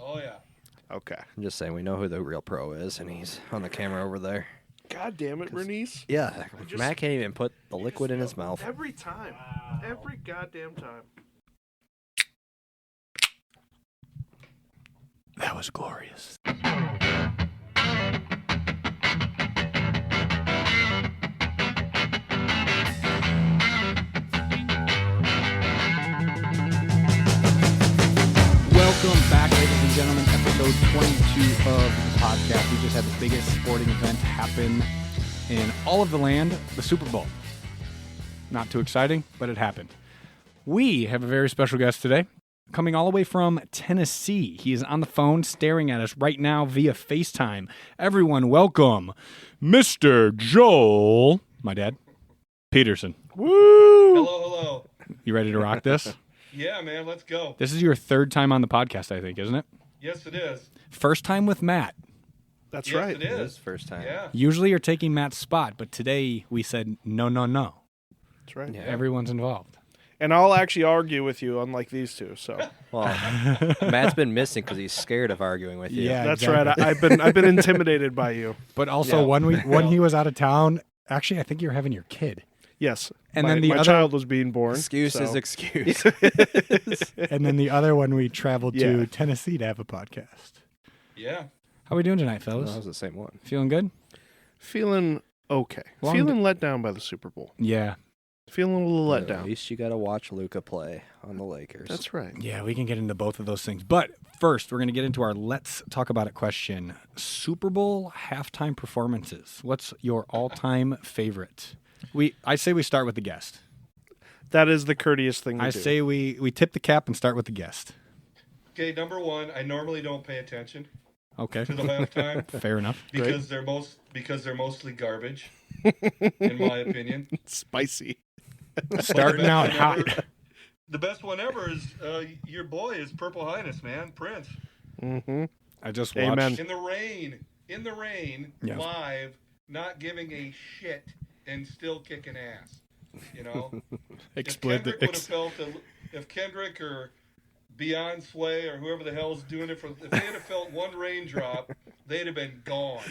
Oh, yeah. Okay. I'm just saying, we know who the real pro is, and he's on the camera over there. God damn it, Bernice. Yeah, Matt can't even put the liquid in his mouth. Every time. Wow. Every goddamn time. That was glorious. Welcome back, ladies and gentlemen, episode 22 of the podcast. We just had the biggest sporting event happen in all of the land, the Super Bowl. Not too exciting, but it happened. We have a very special guest today, coming all the way from Tennessee. He is on the phone staring at us right now via FaceTime. Everyone, welcome Mr. Joel, my dad, Peterson. Woo! Hello. You ready to rock this? Yeah, man, let's go. This is your third time on the podcast, I think, isn't it? Yes, it is. First time with Matt. That's Yes, right. it It is. is first time. Yeah. Usually you're taking Matt's spot, but today we said no. That's right. Yeah. Everyone's involved. And I'll actually argue with you, unlike these two. So Well, Matt's been missing because he's scared of arguing with you. Yeah. that's exactly. right. I've been intimidated by you. But also Yeah. when he was out of town, actually I think you're having your kid. Yes. And my, then the my other- child was being born. Excuse so. is excuse. And then the other one we traveled Yeah. to Tennessee to have a podcast. Yeah. How we doing tonight, That fellas? was the same one. Feeling good? Feeling okay. Long Feeling let down by the Super Bowl. Yeah. Feeling a little let At down. least you got to watch Luka play on the Lakers. That's right. Yeah, we can get into both of those things. But first, we're going to get into our Let's Talk About It question. Super Bowl halftime performances. What's your all-time favorite? I say we start with the guest. That is the courteous thing to I do. say we tip the cap and start with the guest. Okay, number one, I normally don't pay attention Okay. to the halftime Fair enough. because they're mostly garbage, in my opinion. Spicy. Starting out hot. The best one ever is your boy is Purple Highness, man, Prince. Mm-hmm. I just Amen. watched. In the rain, Yeah. live, not giving a shit and still kicking ass. You know, if Kendrick or Beyonce or whoever the hell's doing it if they had felt one raindrop, they'd have been gone.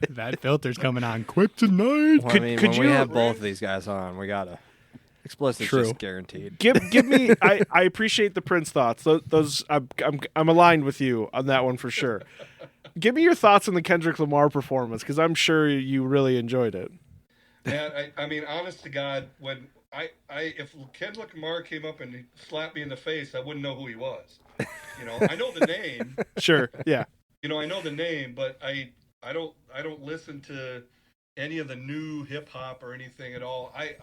That filter's coming on quick tonight. Well, Could- I mean, could when you- we have both of these guys on, we got to. Explicit's True. just guaranteed. Give me. I appreciate the Prince thoughts. Those I'm aligned with you on that one for sure. Give me your thoughts on the Kendrick Lamar performance because I'm sure you really enjoyed it. Man, I mean, honest to God, when if Kendrick Lamar came up and slapped me in the face, I wouldn't know who he was. You know, I know the name. Sure. Yeah. You know, I know the name, but I don't listen to any of the new hip hop or anything at all. I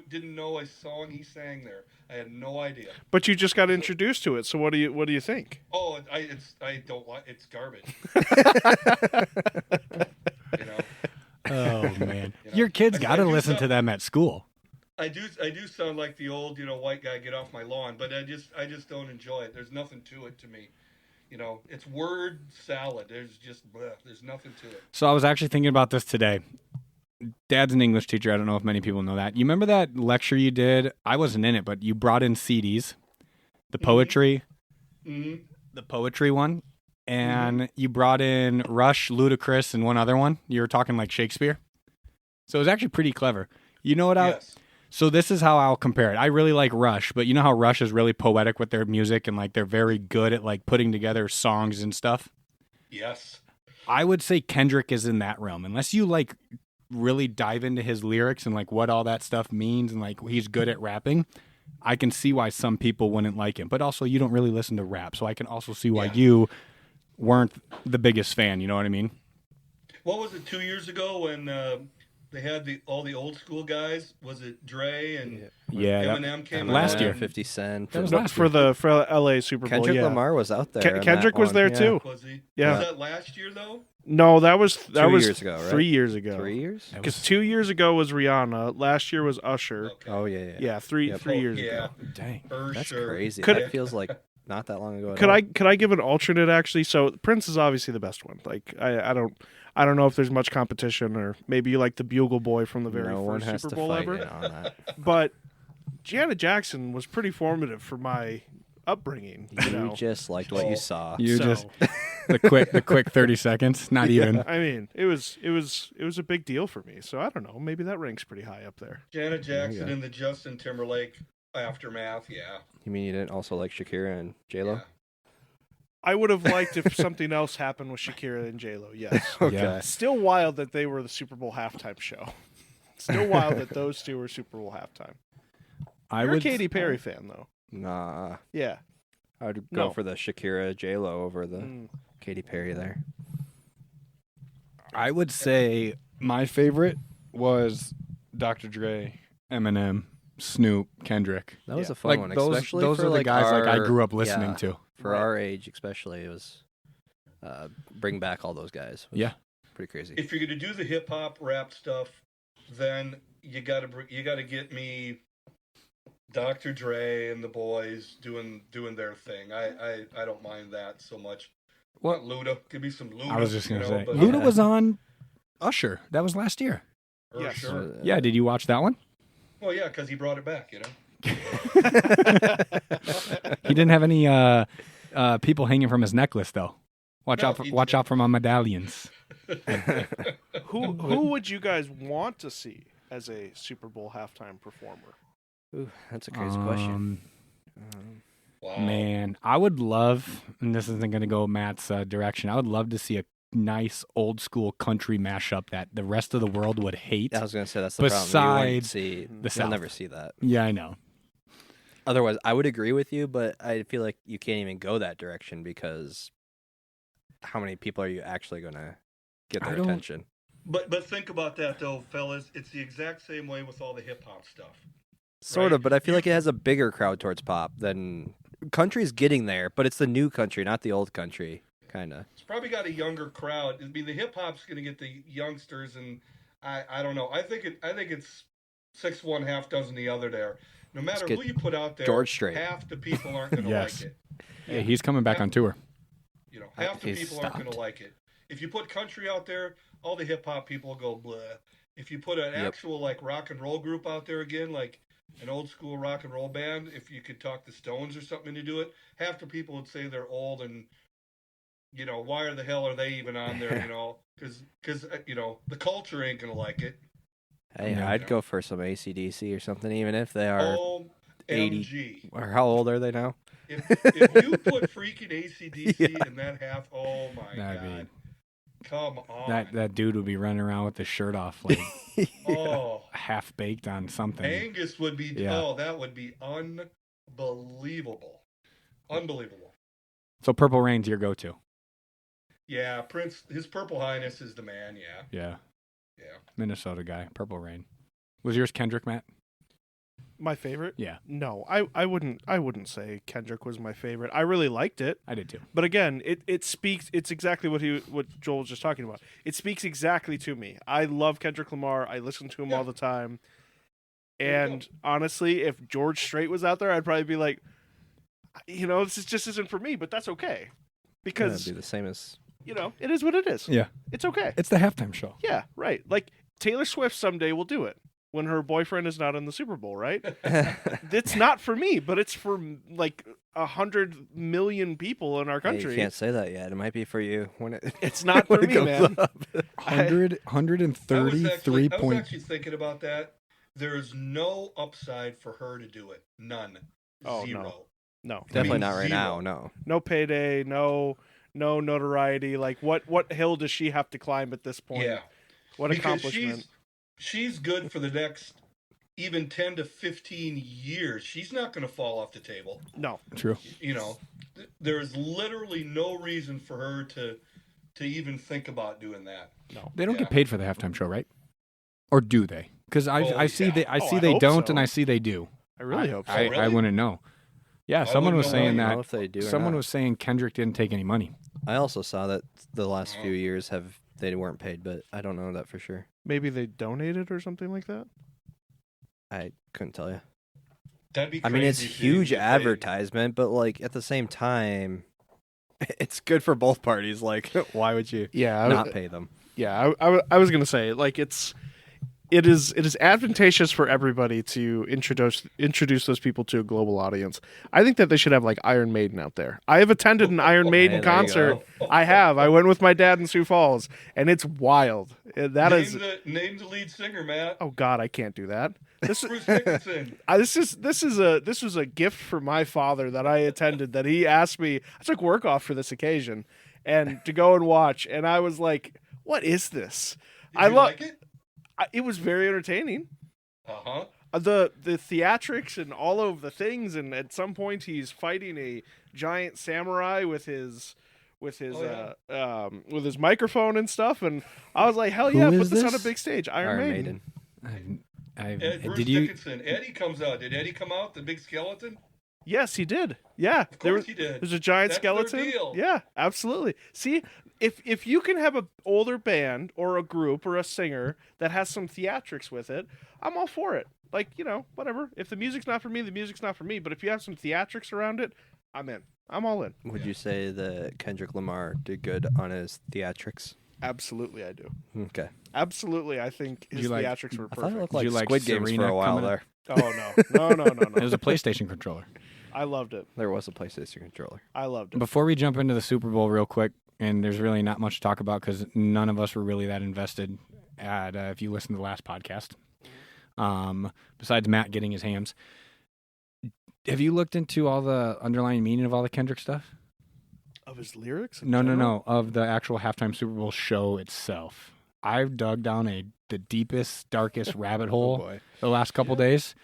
didn't know a song he sang there. I had no idea. But you just got introduced to it. So what do you think? Oh, I don't like it's garbage. You know. Oh man, You know, your kids I got to do listen to some- them at school. I do sound like the old, white guy, get off my lawn, but I just don't enjoy it. There's nothing to it to me. You know, it's word salad. There's just there's nothing to it. So I was actually thinking about this today. Dad's an English teacher. I don't know if many people know that. You remember that lecture you did? I wasn't in it, but you brought in CDs, the poetry, Mm-hmm. the poetry one, and you brought in Rush, Ludacris, and one other one. You were talking like Shakespeare. So it was actually pretty clever. You know what? Yes. So this is how I'll compare it. I really like Rush, but you know how Rush is really poetic with their music and like they're very good at like putting together songs and stuff? Yes. I would say Kendrick is in that realm. Unless you like really dive into his lyrics and like what all that stuff means and like he's good at rapping, I can see why some people wouldn't like him. But also you don't really listen to rap, so I can also see why Yeah. you weren't the biggest fan, you know what I mean? What was it 2 years ago when they had all the old school guys? Was it Dre and Yeah. Eminem came last out? year. 50 Cent. That was No, last for LA Super Bowl. Kendrick Yeah. Lamar was out there. in Kendrick that was one, there yeah. too. Was he? Yeah. Was that last year though? No, that was 2 years ago, right? 3 years ago. 3 years? That Because was- 2 years ago was Rihanna. Last year was Usher. Okay. Oh, yeah. Yeah, three Yep. years yeah. ago. Dang. For That's sure. crazy. Could- That feels like not that long ago. At Could all. I give an alternate actually? So Prince is obviously the best one. Like I don't know if there's much competition, or maybe you like the Bugle Boy from the very No one first has Super to Bowl fight ever. in on that. But Janet Jackson was pretty formative for my upbringing. You just liked what you saw. You So- just the quick 30 seconds. Not even. I mean, it was a big deal for me. So I don't know. Maybe that ranks pretty high up there. Janet Jackson go. in the Justin Timberlake aftermath. Yeah. You mean you didn't also like Shakira and J-Lo? Yeah. I would have liked if something else happened with Shakira and J-Lo, yes. Okay. Yeah. Still wild that they were the Super Bowl halftime show. Still wild that those two were Super Bowl halftime. You're a Katy Perry fan, though. Nah. Yeah. I would No. go for the Shakira J-Lo over the Mm. Katy Perry there. I would say my favorite was Dr. Dre, Eminem, Snoop, Kendrick. That was Yeah. a fun Like one, those especially are for the like guys like I our- grew up listening yeah, to. For our age, especially, it was bring back all those guys. Was Yeah. pretty crazy. If you're gonna do the hip hop rap stuff, then you gotta get me Dr. Dre and the boys doing their thing. I don't mind that so much. What? Luda? Give me some Luda. I was just gonna say, but- Luda Yeah. was on Usher. That was last year. Yes. Sure. Yeah, did you watch that one? Well, yeah, because he brought it back. He didn't have any people hanging from his necklace though. Watch No, out! he Watch didn't. out for my medallions. Who would you guys want to see as a Super Bowl halftime performer? Ooh, that's a crazy question. Wow. Man, I would love, and this isn't going to go Matt's direction. I would love to see a nice old school country mashup that the rest of the world would hate. I was gonna say that's the problem. You wouldn't Besides see, the you'll South. never see that. Yeah, I know. Otherwise, I would agree with you, but I feel like you can't even go that direction because how many people are you actually gonna get I their don't- attention? But think about that though, fellas. It's the exact same way with all the hip hop stuff. Sort Right. of, but I feel like it has a bigger crowd towards pop than country's getting there, but it's the new country, not the old country, kind of. It's probably got a younger crowd. I mean, the hip hop's going to get the youngsters, and I don't know. I think it's 6 1, half dozen the other there. No matter get who you put out there, George Strait. half the people aren't going to Yes. like it. Hey, he's coming back on tour. You know, half the He's people aren't going stopped. to like it. If you put country out there, all the hip hop people will go blah. If you put an Yep. actual like rock and roll group out there again, like an old school rock and roll band, if you could talk the Stones or something to do it, half the people would say they're old and why the hell are they even on there? Because the culture ain't gonna like it. Hey, Yeah. I'd go for some AC/DC or something, even if they are. OMG. Or how old are they now? If you put freaking ACDC in that half, oh my That'd god. be- Come on. That dude would be running around with his shirt off, like Oh. half baked on something. Angus would be, Yeah. that would be unbelievable. Unbelievable. So Purple Rain's your go-to. Yeah, Prince, his Purple Highness is the man, yeah. Yeah, Yeah. Minnesota guy. Purple Rain. Was yours Kendrick, Matt? My favorite? Yeah, No, I wouldn't say Kendrick was my favorite. I really liked it, I did too. but again, it speaks. It's exactly what Joel was just talking about. It speaks exactly to me. I love Kendrick Lamar. I listen to him Yeah. all the time. There you And honestly, if George Strait was out there, I'd probably be like, this just isn't for me. But that's okay, because It'd be the same as. it is what it is. Yeah, It's okay. it's the halftime show. Yeah, right. Like Taylor Swift someday will do it when her boyfriend is not in the Super Bowl, right? It's not for me, but it's for like 100 million people in our Hey, country. you can't say that yet. It might be for you when it. It's not for when it me, goes man. up. 133 I was point. actually thinking about that. There is no upside for her to do it. None. Oh, no. Zero. No, Definitely mean not right now. zero. No. no payday, no notoriety. Like what hill does she have to climb at this point? Yeah. What Because accomplishment? she's good for the next even 10 to 15 years. She's not going to fall off the table. No. True. There's literally no reason for her to even think about doing that. No. They don't Yeah. get paid for the halftime show, right? Or do they? Because I see yeah. they I Oh, see I they hope don't, so. and I see they do. I really hope so. I really? wouldn't know. Yeah, I someone was wouldn't know saying I don't that. know if they do. Or Someone not. was saying Kendrick didn't take any money. I also saw that the last few years they weren't paid, but I don't know that for sure. Maybe they donated or something like that. I couldn't tell you. That'd be I crazy. mean, it's if you didn't huge get paid. advertisement, but like at the same time, it's good for both parties. Like, why would you Yeah, not pay them? Yeah, I was gonna say, like, it's it is advantageous for everybody to introduce those people to a global audience. I think that they should have like Iron Maiden out there. I have attended an Iron Maiden there you concert. go. I have. I went with my dad in Sioux Falls, and it's wild. That is. Name the lead singer, Matt. Oh God, I can't do that. This Bruce Dickinson. this was a gift for my father that I attended. That he asked me. I took work off for this occasion, and to go and watch. And I was like, "What is this?" Did you like it? It was very entertaining. Uh-huh. The theatrics and all of the things, and at some point he's fighting a giant samurai with his microphone and stuff, and I was like, hell yeah, Who put is this on a this? big stage. Iron Maiden. Bruce Did you? Dickinson. Eddie comes out. Did Eddie come out? The big skeleton? Yes, he did. Yeah, Of course he did. There's a giant That's their skeleton. deal. Yeah, absolutely. See, if you can have an older band or a group or a singer that has some theatrics with it, I'm all for it. Like, whatever. If the music's not for me, the music's not for me. But if you have some theatrics around it, I'm in. I'm all in. Would you say that Kendrick Lamar did good on his theatrics? Absolutely, I do. Okay. Absolutely, I think his theatrics were I thought it perfect. looked like you like Squid Games Serena for a while coming there. Oh no. It was a PlayStation controller. I loved it. There was a PlayStation controller. I loved it. Before we jump into the Super Bowl real quick, and there's really not much to talk about because none of us were really that invested if you listen to the last podcast. Besides Matt getting his hams. Have you looked into all the underlying meaning of all the Kendrick stuff? Of his lyrics? in No. general? Of the actual halftime Super Bowl show itself. I've dug down the deepest, darkest rabbit hole boy. the last couple days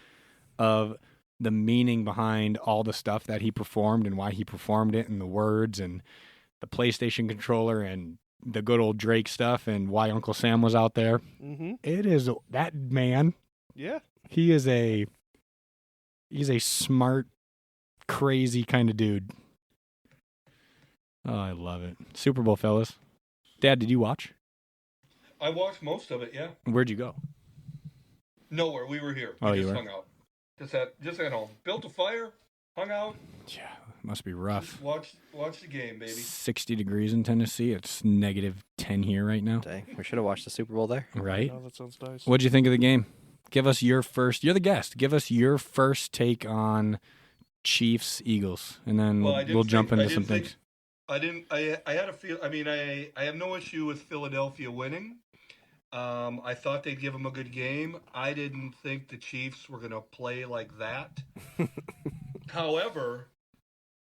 of the meaning behind all the stuff that he performed and why he performed it and the words and the PlayStation controller and the good old Drake stuff and why Uncle Sam was out there. Mm-hmm. It is that man. Yeah. He's a smart, crazy kind of dude. Oh, I love it. Super Bowl, fellas. Dad, did you watch? I watched most of it, yeah. Where'd you go? Nowhere. We were here. Oh, We you just were? hung out. Just at home. Built a fire, hung out, Yeah, must be rough. just watched the game, baby. 60 degrees in Tennessee. It's -10 here right now. Dang, we should have watched the Super Bowl there. Right? Oh, that sounds nice. What'd you think of the game? Give us your first. You're the guest. Give us your first take on Chiefs Eagles, and then Well, I didn't we'll jump think- I into some didn't think- things. I had a feel. I mean, I have no issue with Philadelphia winning. I thought they'd give them a good game. I didn't think the Chiefs were going to play like that. However,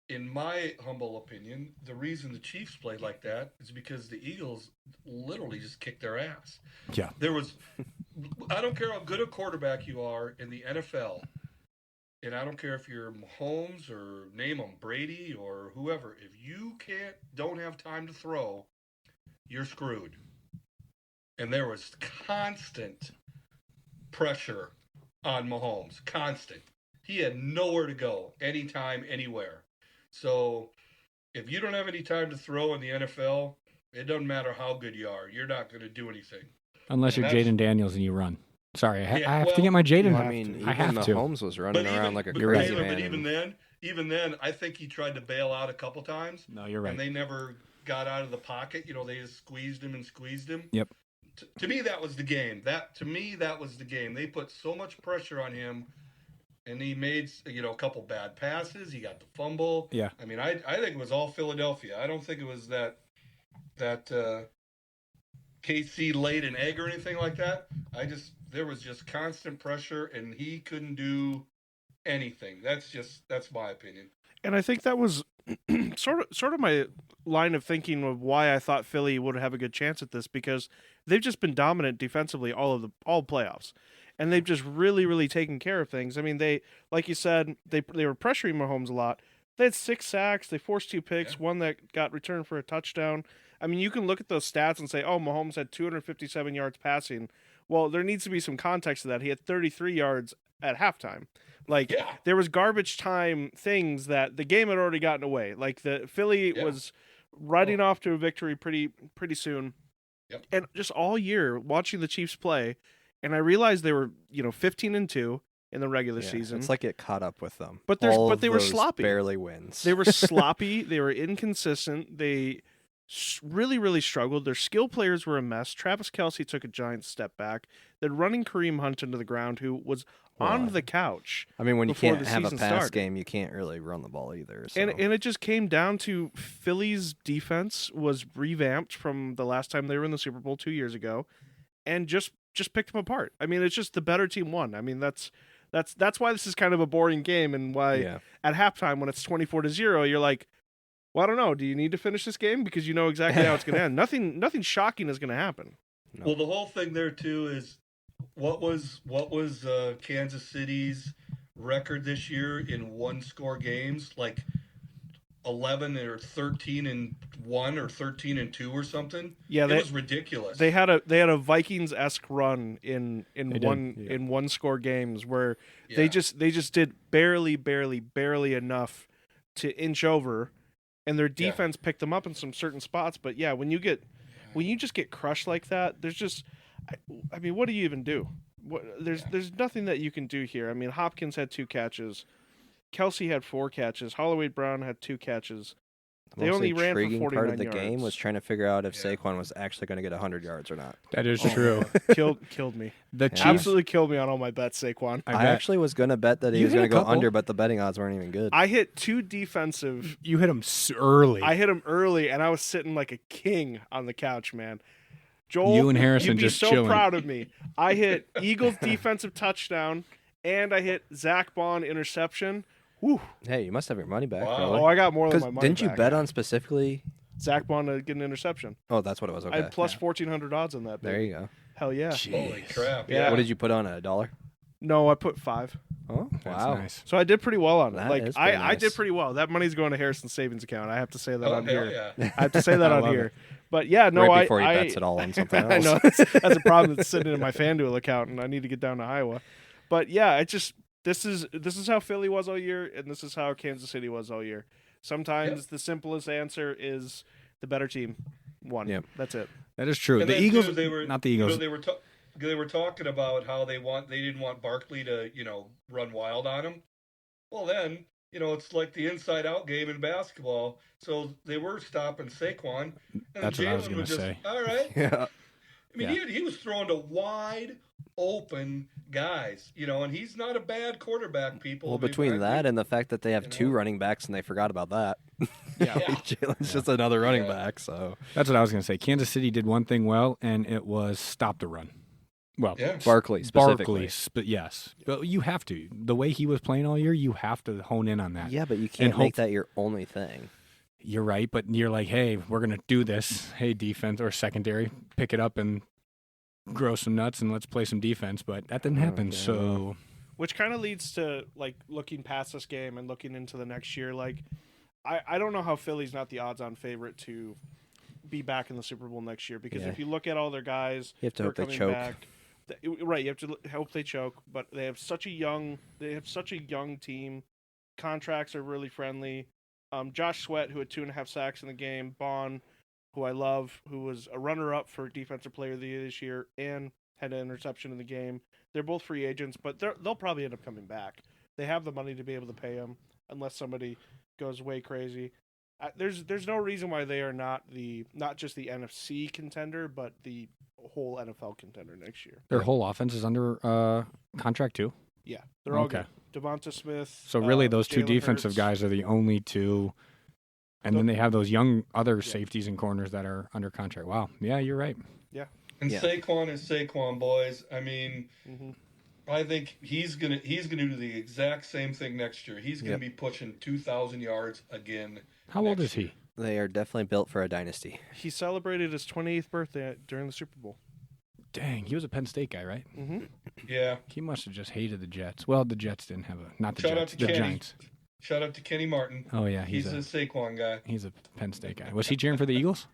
in my humble opinion, the reason the Chiefs played like that is because the Eagles literally just kicked their ass. Yeah. I don't care how good a quarterback you are in the NFL, and I don't care if you're Mahomes or name them Brady or whoever. If you don't have time to throw, you're screwed. And there was constant pressure on Mahomes. Constant. He had nowhere to go, anytime, anywhere. So if you don't have any time to throw in the NFL, it doesn't matter how good you are. You're not going to do anything. Unless And you're that's- Jaden Daniels and you run. Sorry, I Yeah, have to well, get my Jaden. I mean, I have even to. Mahomes was running around like a but crazy Taylor, man. but even then, I think he tried to bail out a couple times. No, you're right. And they never got out of the pocket. They just squeezed him. Yep. To me, that was the game. That was the game. They put so much pressure on him, and he made a couple bad passes. He got the fumble. Yeah. I mean, I think it was all Philadelphia. I don't think it was that KC laid an egg or anything like that. There was just constant pressure, and he couldn't do anything. That's my opinion. And I think that was sort of my line of thinking of why I thought Philly would have a good chance at this, because they've just been dominant defensively all playoffs, and they've just really, really taken care of things. I mean, they, like you said, they were pressuring Mahomes a lot. They had 6 sacks, they forced 2 picks, one that got returned for a touchdown. I mean, you can look at those stats and say, oh, Mahomes had 257 yards passing. Well, there needs to be some context to that. He had 33 yards at halftime. Like, there was garbage time things that the game had already gotten away. Like, the Philly was riding off to a victory pretty soon. Yep. And just all year watching the Chiefs play, and I realized they were 15-2 in the regular season. It's like it caught up with them. But All they were those sloppy. Barely wins. They were sloppy. They were inconsistent. They really, really struggled. Their skill players were a mess. Travis Kelce took a giant step back. Then running Kareem Hunt into the ground, who was on the couch. I mean, when you before can't the have a season pass started. game, you can't really run the ball either. So. And it just came down to Philly's defense was revamped from the last time they were in the Super Bowl 2 years ago, and just picked them apart. I mean, it's just the better team won. I mean, that's why this is kind of a boring game, and why at halftime when it's 24-0, you're like, well, I don't know. Do you need to finish this game because you know exactly how it's going to end? Nothing shocking is going to happen. No. Well, the whole thing there too is what was Kansas City's record this year in one-score games? Like 11 or 13-1 or 13-2 or something. Yeah, it was ridiculous. They had a Vikings-esque run in did. one-score games where they just did barely enough to inch over, and their defense picked them up in some certain spots. But yeah, when you just get crushed like that, there's just, I mean, what do you even do? There's nothing that you can do here. I mean, Hopkins had 2 catches. Kelce had 4 catches. Holloway Brown had 2 catches. The They most only ran for intriguing 49 part of the yards. game was trying to figure out if Saquon was actually going to get 100 yards or not. That is true. Killed me. The Chiefs. Absolutely killed me on all my bets, Saquon. I actually was going to bet that he You was hit going a to go couple. under, but the betting odds weren't even good. I hit 2 defensive. You hit him early. I hit him early, and I was sitting like a king on the couch, man. Joel, You and Harrison you'd be just so chilling. proud of me. I hit Eagles defensive touchdown, and I hit Zach Bond interception. Whew. Hey, you must have your money back, Wow. probably. Oh, I got more than 'Cause my money didn't you back. bet on specifically? Zach Bond to get an interception? Oh, that's what it was. Okay. I had plus 1,400 odds on that. There baby. you go. Hell yeah. Holy crap! Yeah. Yeah. What did you put on it? $1? No, I put 5. Oh, That's wow. nice. So I did pretty well on it. That Like is pretty I did nice. pretty well. That money's going to Harrison's savings account. I have to say that Oh, on hell here. yeah. I have to say that I on love here. it. But yeah, no, Right before he I bets it all on something I else. know that's a problem that's sitting in my FanDuel account, and I need to get down to Iowa. But yeah, it just this is how Philly was all year, and this is how Kansas City was all year. Sometimes the simplest answer is the better team won. Yep. That's it. That is true. And The then, Eagles, too, they were, not the Eagles. You know, they were talking about how they didn't want Barkley to run wild on him. Well, then it's like the inside out game in basketball. So they were stopping Saquon, and That's what I was Jalen gonna was just say. all right. Yeah. I mean, he was throwing to wide open guys, and he's not a bad quarterback. People. Well, I mean, between I that think- and the fact that they have you 2 know? running backs and they forgot about that. Yeah. Jalen's just another running Yeah. back, so. That's what I was going to say. Kansas City did one thing well, and it was stop the run. Well, yeah. Barkley, specifically. Barkley, yes. But you have to. The way he was playing all year, you have to hone in on that. Yeah, but you can't hope- make that your only thing. You're right, but you're like, hey, we're going to do this. Hey, defense or secondary, pick it up and grow some nuts and let's play some defense. But that didn't happen, Okay. so... Which kind of leads to like looking past this game and looking into the next year. Like, I don't know how Philly's not the odds-on favorite to be back in the Super Bowl next year, because Yeah. if you look at all their guys, You have to who are hope they coming choke. back, right? You have to hope they choke, but they have such a young team. Contracts are really friendly. Josh Sweat, who had 2.5 sacks in the game, Bond, who I love, who was a runner-up for Defensive Player of the Year this year, and had an interception in the game. They're both free agents, but they'll probably end up coming back. They have the money to be able to pay them, unless somebody goes way crazy. There's no reason why they are not just the NFC contender, but the whole NFL contender next year. Their whole offense is under contract, too? Yeah, they're all Okay. good. Devonta Smith. So really, those 2 Jalen defensive Hurts. guys are the only 2. And then they have those young other safeties and corners that are under contract. Wow. Yeah, you're right. And Yeah. Saquon is Saquon, boys. I mean, Mhm. I think he's gonna do the exact same thing next year. He's gonna Yep. be pushing 2,000 yards again. How old next is he? They are definitely built for a dynasty. He celebrated his 28th birthday during the Super Bowl. Dang, he was a Penn State guy, right? Mm-hmm. Yeah. He must have just hated the Jets. Well, the Jets didn't have not the Shout out Jets, to the Kenny. Giants. Shout out to Kenny Martin. Oh yeah, He's he's a Saquon guy. a Penn State guy. Was he cheering for the Eagles?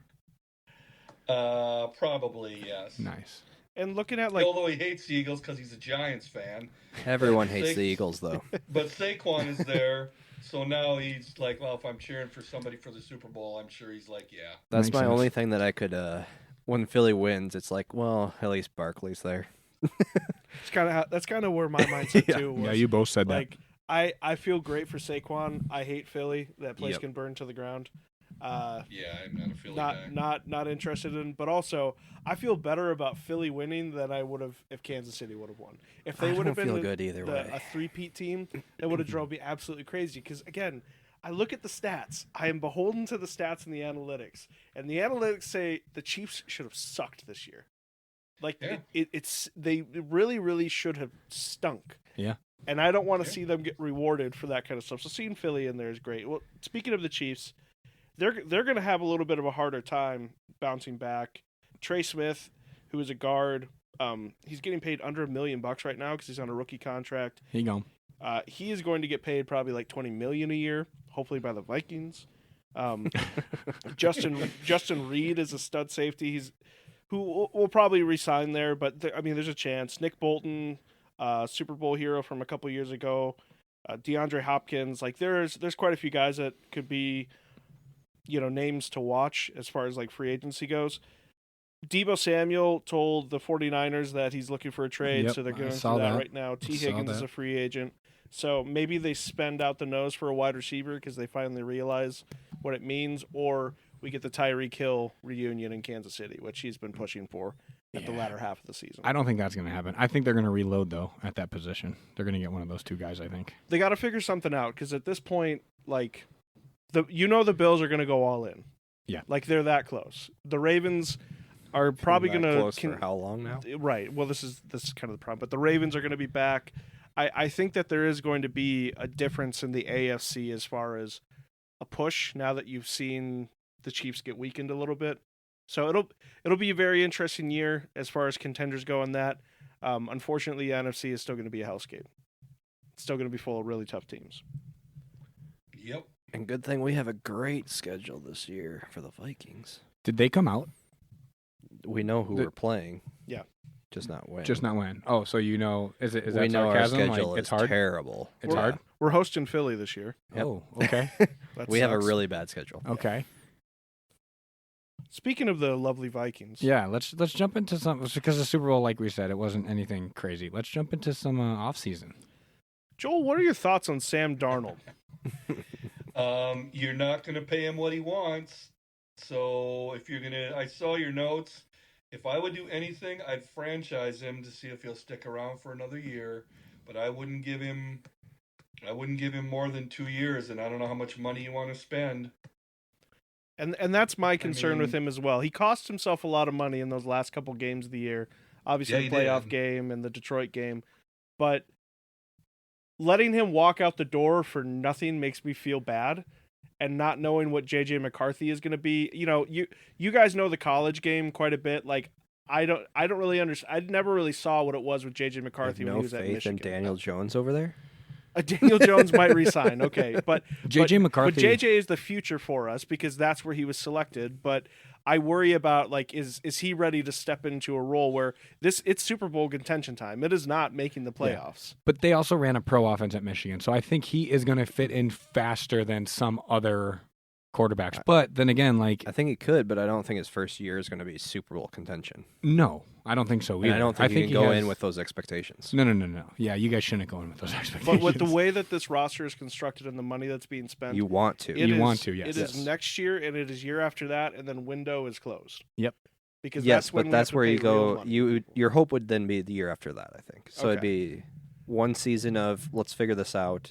Probably yes. Nice. And looking at like Although he hates the Eagles because he's a Giants fan, Everyone hates Sa- the Eagles, though. but Saquon is there, so now he's like, well, if I'm cheering for somebody for the Super Bowl, I'm sure he's like, yeah. That's Makes my sense. only thing that I could. When Philly wins, it's like, well, at least Barkley's there. that's kind of where my mindset Yeah. too was. Yeah, you both said that. like I feel great for Saquon. I hate Philly. That place Yep. can burn to the ground. Yeah, I'm not a Philly guy. Not interested in. But also, I feel better about Philly winning than I would have if Kansas City would have won. If they I would have don't been feel good either way. a three-peat team, it would have drove me absolutely crazy. Because again, I look at the stats. I am beholden to the stats and the analytics, and the analytics say the Chiefs should have sucked this year. Like Yeah. they really should have stunk. Yeah. And I don't want to see them get rewarded for that kind of stuff. So seeing Philly in there is great. Well, speaking of the Chiefs, they're going to have a little bit of a harder time bouncing back. Trey Smith, who is a guard, he's getting paid under $1 million right now because he's on a rookie contract. Here you go. He is going to get paid probably like $20 million a year, hopefully by the Vikings. Justin Reed is a stud safety. Who will probably resign there, but there's a chance. Nick Bolton, Super Bowl hero from a couple years ago, DeAndre Hopkins. Like there's quite a few guys that could be, names to watch as far as like free agency goes. Debo Samuel told the 49ers that he's looking for a trade, Yep, so they're I going saw through that that. right now. T. Saw Higgins is that. a free agent. So maybe they spend out the nose for a wide receiver because they finally realize what it means, or we get the Tyreek Hill reunion in Kansas City, which he's been pushing for at the latter half of the season. I don't think that's going to happen. I think they're going to reload, though, at that position. They're going to get one of those two guys, I think. They got to figure something out because at this point, like, the Bills are going to go all in. Yeah. Like, they're that close. The Ravens are probably going to... close for how long now? Right. Well, this is kind of the problem. But the Ravens are going to be back. I think that there is going to be a difference in the AFC as far as a push now that you've seen the Chiefs get weakened a little bit. So it'll be a very interesting year as far as contenders go in that. Unfortunately, the NFC is still going to be a hellscape. It's still going to be full of really tough teams. Yep. And good thing we have a great schedule this year for the Vikings. Did they come out? We know who we're playing. Yeah. Just not when. Just not when. Oh, so is that we know sarcasm? our schedule Like, is it's hard? terrible. It's hard? We're hosting Philly this year. Yep. Oh, okay. That We have a sucks. really bad schedule. Okay. Speaking of the lovely Vikings. Yeah, let's jump into some, because the Super Bowl, like we said, it wasn't anything crazy. Let's jump into some off-season. Joel, what are your thoughts on Sam Darnold? You're not going to pay him what he wants. So if you're going to, I saw your notes. If I would do anything, I'd franchise him to see if he'll stick around for another year. But I wouldn't give him more than 2 years, and I don't know how much money you want to spend. And that's my concern with him as well. He cost himself a lot of money in those last couple games of the year. Obviously, Yeah, the he playoff did. game and the Detroit game. But letting him walk out the door for nothing makes me feel bad. And not knowing what J.J. McCarthy is going to be. You guys know the college game quite a bit. Like, I don't really understand. I never really saw what it was with J.J. McCarthy when he was at faith Michigan. in Daniel Jones over there? Daniel Jones might resign, okay, but J.J. McCarthy. But JJ is the future for us because that's where he was selected. But I worry about, like, is he ready to step into a role where it's Super Bowl contention time? It is not making the playoffs. But they also ran a pro offense at Michigan, so I think he is going to fit in faster than some other quarterbacks. But then again, like, I think he could, but I don't think his first year is going to be Super Bowl contention. no, I don't think so either. And I don't think you can he go has- in with those expectations. No. Yeah, you guys shouldn't go in with those expectations. But with the way that this roster is constructed and the money that's being spent, You want to. it You is- want to, yes. It is Yes. next year and it is year after that, and then window is closed. Yep. Because Yes, that's when but we that's have to where pay you real go. money. Your hope would then be the year after that, I think. So it'd Okay. be one season of let's figure this out.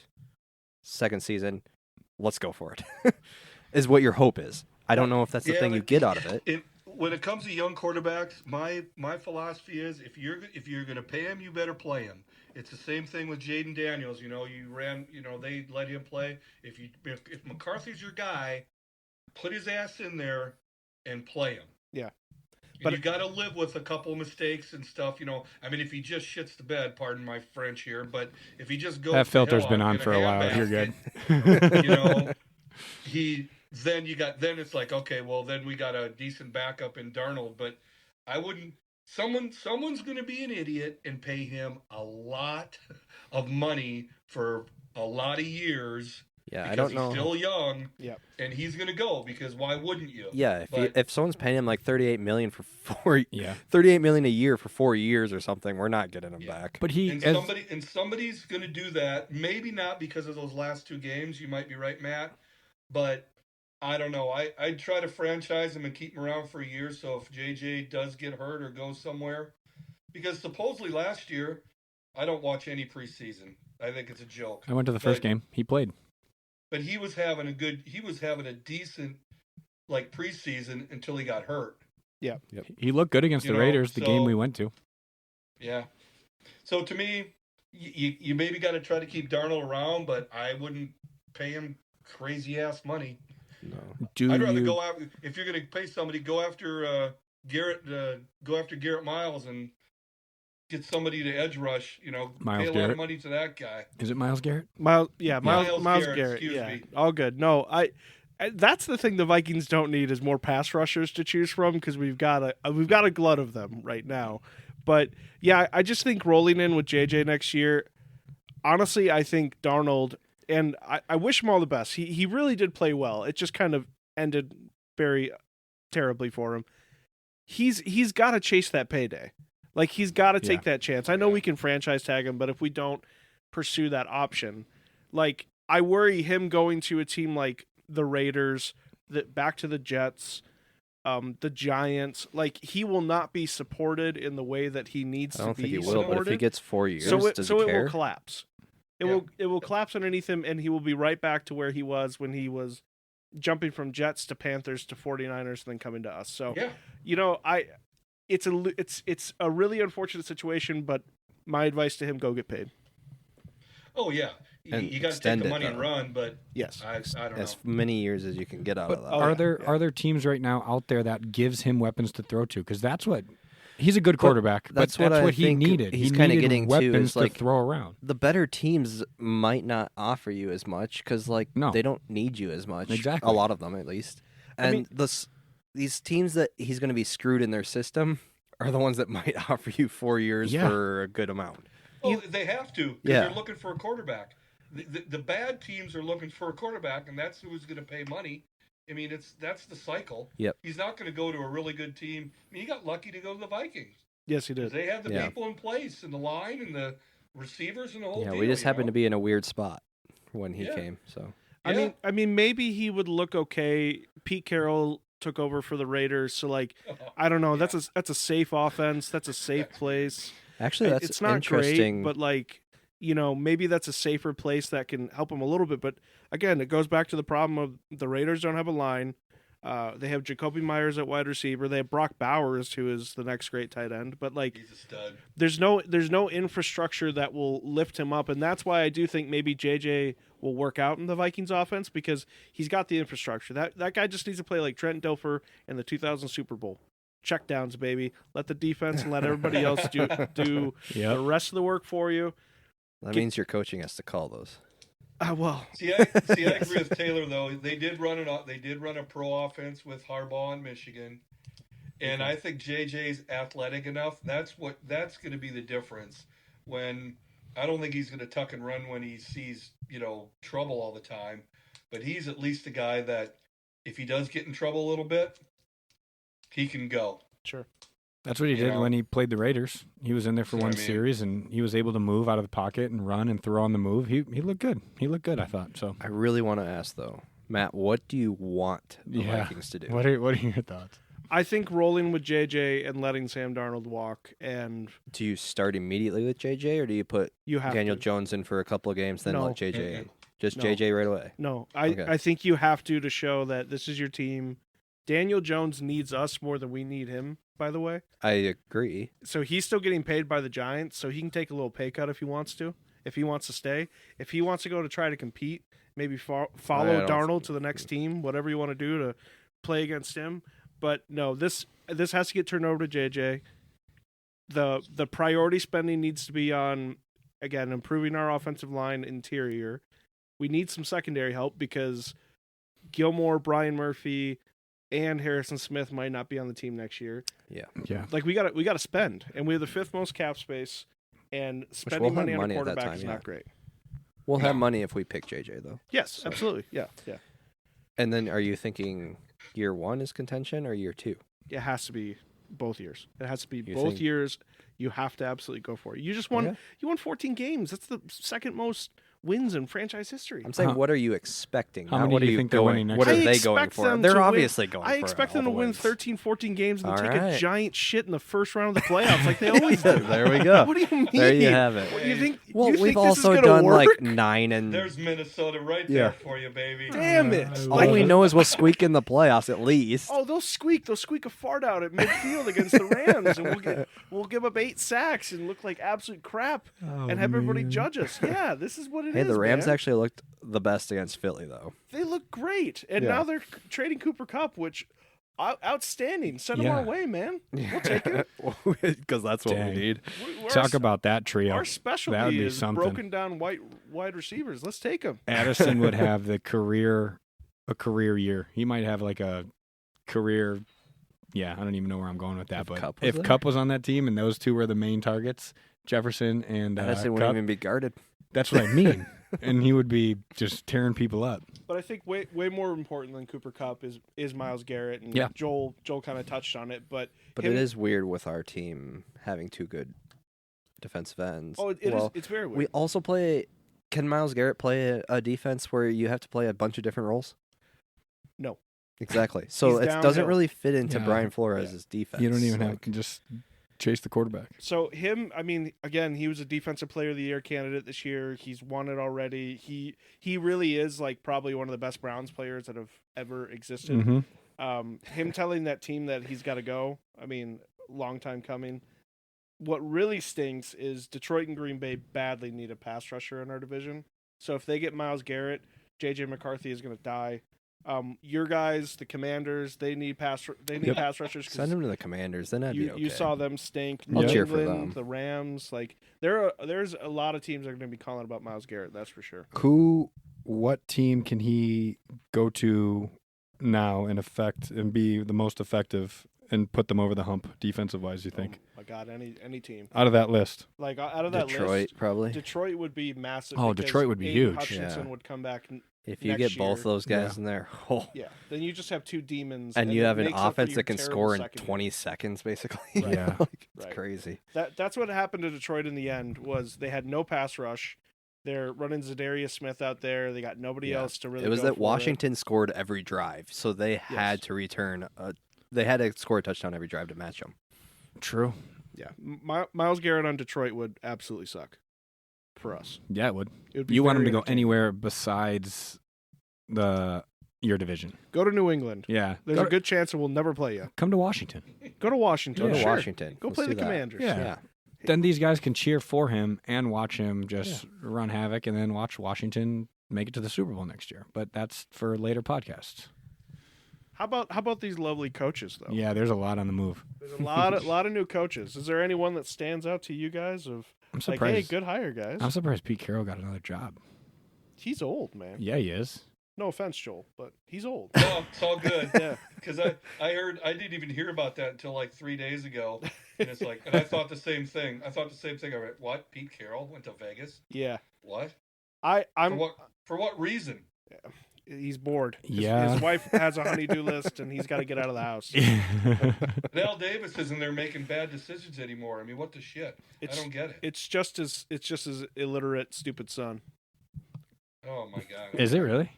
Second season, let's go for it. Is what your hope is. I don't know if that's the Yeah, thing you but get out of it. When it comes to young quarterbacks, my philosophy is if you're going to pay him, you better play him. It's the same thing with Jaden Daniels. They let him play. If McCarthy's your guy, put his ass in there and play him. Yeah. But But- you got to live with a couple mistakes and stuff. If he just shits the bed, pardon my French here, but if he just goes, that to filter's hell been out on in for a while. handbasket, You're good. then it's like, okay, well, then we got a decent backup in Darnold, but I wouldn't. Someone's going to be an idiot and pay him a lot of money for a lot of years. Yeah, because I don't know. He's still young. Yep. And he's going to go because why wouldn't you? Yeah, But- if someone's paying him like $38 million for Yeah. $38 million a year for 4 years or something, we're not getting him Yeah. back. But he, And somebody's going to do that. Maybe not because of those last two games. You might be right, Matt. But I don't know. I'd try to franchise him and keep him around for a year. So if JJ does get hurt or goes somewhere, because supposedly last year, I don't watch any preseason. I think it's a joke. I went to the first game. He played. But he was having a decent like preseason until he got hurt. Yeah. Yep. He looked good against the Raiders, the game we went to. Yeah. So to me, you maybe got to try to keep Darnold around, but I wouldn't pay him crazy ass money. No. I'd rather go out if you're going to pay somebody, go after Garrett Miles and get somebody to edge rush. Miles pay a lot Garrett? of money to that guy. Is it Miles Garrett? Miles Miles Garrett. Garrett, Yeah, excuse me. all good. No, that's the thing the Vikings don't need is more pass rushers to choose from because we've got a glut of them right now. But yeah, I just think rolling in with JJ next year, honestly, I think Darnold, and I wish him all the best. He really did play well. It just kind of ended very terribly for him. He's got to chase that payday. Like he's got to take that chance. I know we can franchise tag him, but if we don't pursue that option, like I worry him going to a team like the Raiders, back to the Jets, the Giants, like he will not be supported in the way that he needs to be. I don't think he will, supported. but if he gets 4 years, so does it he care? will collapse. It Yeah. will collapse underneath him, and he will be right back to where he was when he was jumping from Jets to Panthers to 49ers and then coming to us. So Yeah. it's a really unfortunate situation, but my advice to him: go get paid. Oh yeah. And You got to take extend the it, know. And though. run, but Yes. I don't know. As many years as you can get out But of that. are there teams right now out there that gives him weapons to throw to? Because that's what he's a good quarterback. that's but what that's I what he think needed. he's He kinda needed getting to weapons is, like, to throw around. The better teams might not offer you as much because, No. they don't need you as much. Exactly. A lot of them, at least. And these teams that he's going to be screwed in their system are the ones that might offer you 4 years Yeah. for a good amount. Oh, they have to because Yeah. they're looking for a quarterback. The bad teams are looking for a quarterback, and that's who's going to pay money. I mean, that's the cycle. Yep. He's not going to go to a really good team. I mean, he got lucky to go to the Vikings. Yes, he 'Cause did. they had the Yeah. people in place, and the line, and the receivers, and the whole Yeah, deal. we just you happened know? to be in a weird spot when he Yeah. came. So Yeah. I mean, maybe he would look okay. Pete Carroll took over for the Raiders, so like, I don't know. Yeah. That's a safe offense. That's a safe place. actually, that's It's not interesting. great, but like, maybe that's a safer place that can help him a little bit. But again, it goes back to the problem of the Raiders don't have a line. They have Jacoby Myers at wide receiver. They have Brock Bowers, who is the next great tight end. But like, He's a stud. there's no infrastructure that will lift him up, and that's why I do think maybe JJ will work out in the Vikings offense because he's got the infrastructure. That guy just needs to play like Trent Dilfer in the 2000 Super Bowl. Check downs, baby. Let the defense and let everybody else do the rest of the work for you. That means your coaching has to call those. Well, I agree with Taylor though. They did run a pro offense with Harbaugh in Michigan, and I think JJ's athletic enough. That's going to be the difference. When I don't think he's going to tuck and run when he sees trouble all the time, but he's at least a guy that if he does get in trouble a little bit, he can go. sure. That's what he did when he played the Raiders. He was in there for That's what one I mean. series, and he was able to move out of the pocket and run and throw on the move. He looked good. He looked good, I thought. So I really want to ask though, Matt, what do you want the Vikings to do? What are your thoughts? I think rolling with JJ and letting Sam Darnold walk, and Do you start immediately with JJ, or do you put you have Daniel to. Jones in for a couple of games, then No. let JJ in? Just No. JJ right away. No, Okay. I think you have to show that this is your team. Daniel Jones needs us more than we need him, by the way. I agree. So he's still getting paid by the Giants, so he can take a little pay cut if he wants to. If he wants to stay, if he wants to go to try to compete, maybe follow Darnold to the next team, whatever you want to do to play against him. But no, this has to get turned over to JJ. The priority spending needs to be on, again, improving our offensive line interior. We need some secondary help because Gilmore, Brian Murphy, and Harrison Smith might not be on the team next year. Yeah. Like we got to spend, and we have the fifth most cap space, and spending we'll have money on a money at that quarterback time, is yeah. not great. We'll have money if we pick JJ though. Yes, absolutely. Yeah. And then are you thinking year one is contention or year two? It has to be both years. It has to be You both think- years. You have to absolutely go for it. You just won. Okay. You won 14 games. That's the second most wins in franchise history. I'm saying, what are you expecting? How Not many what do are you you think they're going? winning next What are year? I they going expect for? them They're to win- obviously going. I for expect all them to the win wins. 13, 14 games and All take a right. giant shit in the first round of the playoffs like they always do. There we go. What do you mean? There you have it. What, you think? Well, you we've think this is also gonna done work? like 9 and. There's Minnesota right Yeah. there for you, baby. Damn it! All we know is we'll squeak in the playoffs at least. Oh, they'll squeak a fart out at midfield against the Rams, and we'll give up 8 sacks and look like absolute crap, and have everybody judge us. Yeah, this is what it is. Hey, the Rams man. actually looked the best against Philly, though. They look great, and Yeah. now they're trading Cooper Kupp, which outstanding. Send him Yeah. our way, man. We'll take it. Because that's what Dang. we need. Talk about that trio. Our That would specialty be is something. broken down wide receivers. Let's take them. Addison would have a career year. He might have like a career. Yeah, I don't even know where I'm going with that. If But Kupp was if there? Kupp was on that team and those two were the main targets, Jefferson and Addison wouldn't Kupp, even be guarded. that's what I mean. And he would be just tearing people up. But I think way more important than Cooper Kupp is Myles Garrett, and Yeah. Joel kind of touched on it. But But him- it is weird with our team having 2 good defensive ends. Oh, it is. Well, It's very weird. we also play. Can Myles Garrett play a defense where you have to play a bunch of different roles? No. Exactly. So He's it doesn't downhill. really fit into Yeah. Brian Flores' defense. You don't even have Like, to just chase the quarterback. So him, I mean, again, he was a Defensive Player of the Year candidate this year. He's won it already. He really is like probably one of the best Browns players that have ever existed. Mm-hmm. Him telling that team that he's got to go, I mean, long time coming. What really stinks is Detroit and Green Bay badly need a pass rusher in our division. So if they get Myles Garrett, J.J. McCarthy is going to die. Your guys, the Commanders, they need pass rushers. 'Cause send him to the Commanders, then I'd be okay. you saw them stink. I'll New cheer for England, them. the Rams, like there's a lot of teams that are going to be calling about Myles Garrett. That's for sure. What team can he go to now and be the most effective and put them over the hump defensive wise? You think Oh my God, any team out of that list? like out of that Detroit, list, probably. Detroit would be massive. Oh, because Detroit would be Aiden huge. Hutchinson Yeah. would come back. If you next get both year. those guys in there, Yeah, then you just have 2 demons, and you it have an makes up for offense your that can terrible score in secondary. 20 seconds, basically. Right. Yeah. Like, it's Right. crazy. That's what happened to Detroit in the end. Was they had no pass rush. They're running Zadarius Smith out there. They got nobody Yeah. else to really. It was go that for Washington scored every drive, so they had to return. They had to score a touchdown every drive to match them. True. Yeah, Myles Garrett on Detroit would absolutely suck for us. Yeah, it would. It would be You want him very to go entertaining. anywhere besides your division? Go to New England. Yeah. There's a good chance that we'll never play you. Come to Washington. Go to Washington. Go to Sure. Washington. Go Let's play do the that. Commanders. Yeah. Yeah. Then these guys can cheer for him and watch him just run havoc, and then watch Washington make it to the Super Bowl next year. But that's for later podcasts. How about these lovely coaches though? Yeah, there's a lot on the move. There's a lot of new coaches. Is there anyone that stands out to you guys of I'm like, hey, surprised. good hire, guys? I'm surprised Pete Carroll got another job. He's old, man. Yeah, he is. No offense, Joel, but he's old. Oh, it's all good. Yeah. Because I didn't even hear about that until like 3 days ago, and it's like, and I thought the same thing. I went, what? Pete Carroll went to Vegas? Yeah. What? I'm For what reason? he's bored. Yeah. His wife has a honeydew list and he's got to get out of the house. And Al Davis isn't there making bad decisions anymore. I mean, what the shit? I don't get it. It's just his illiterate, stupid son. Oh my god. Is it really?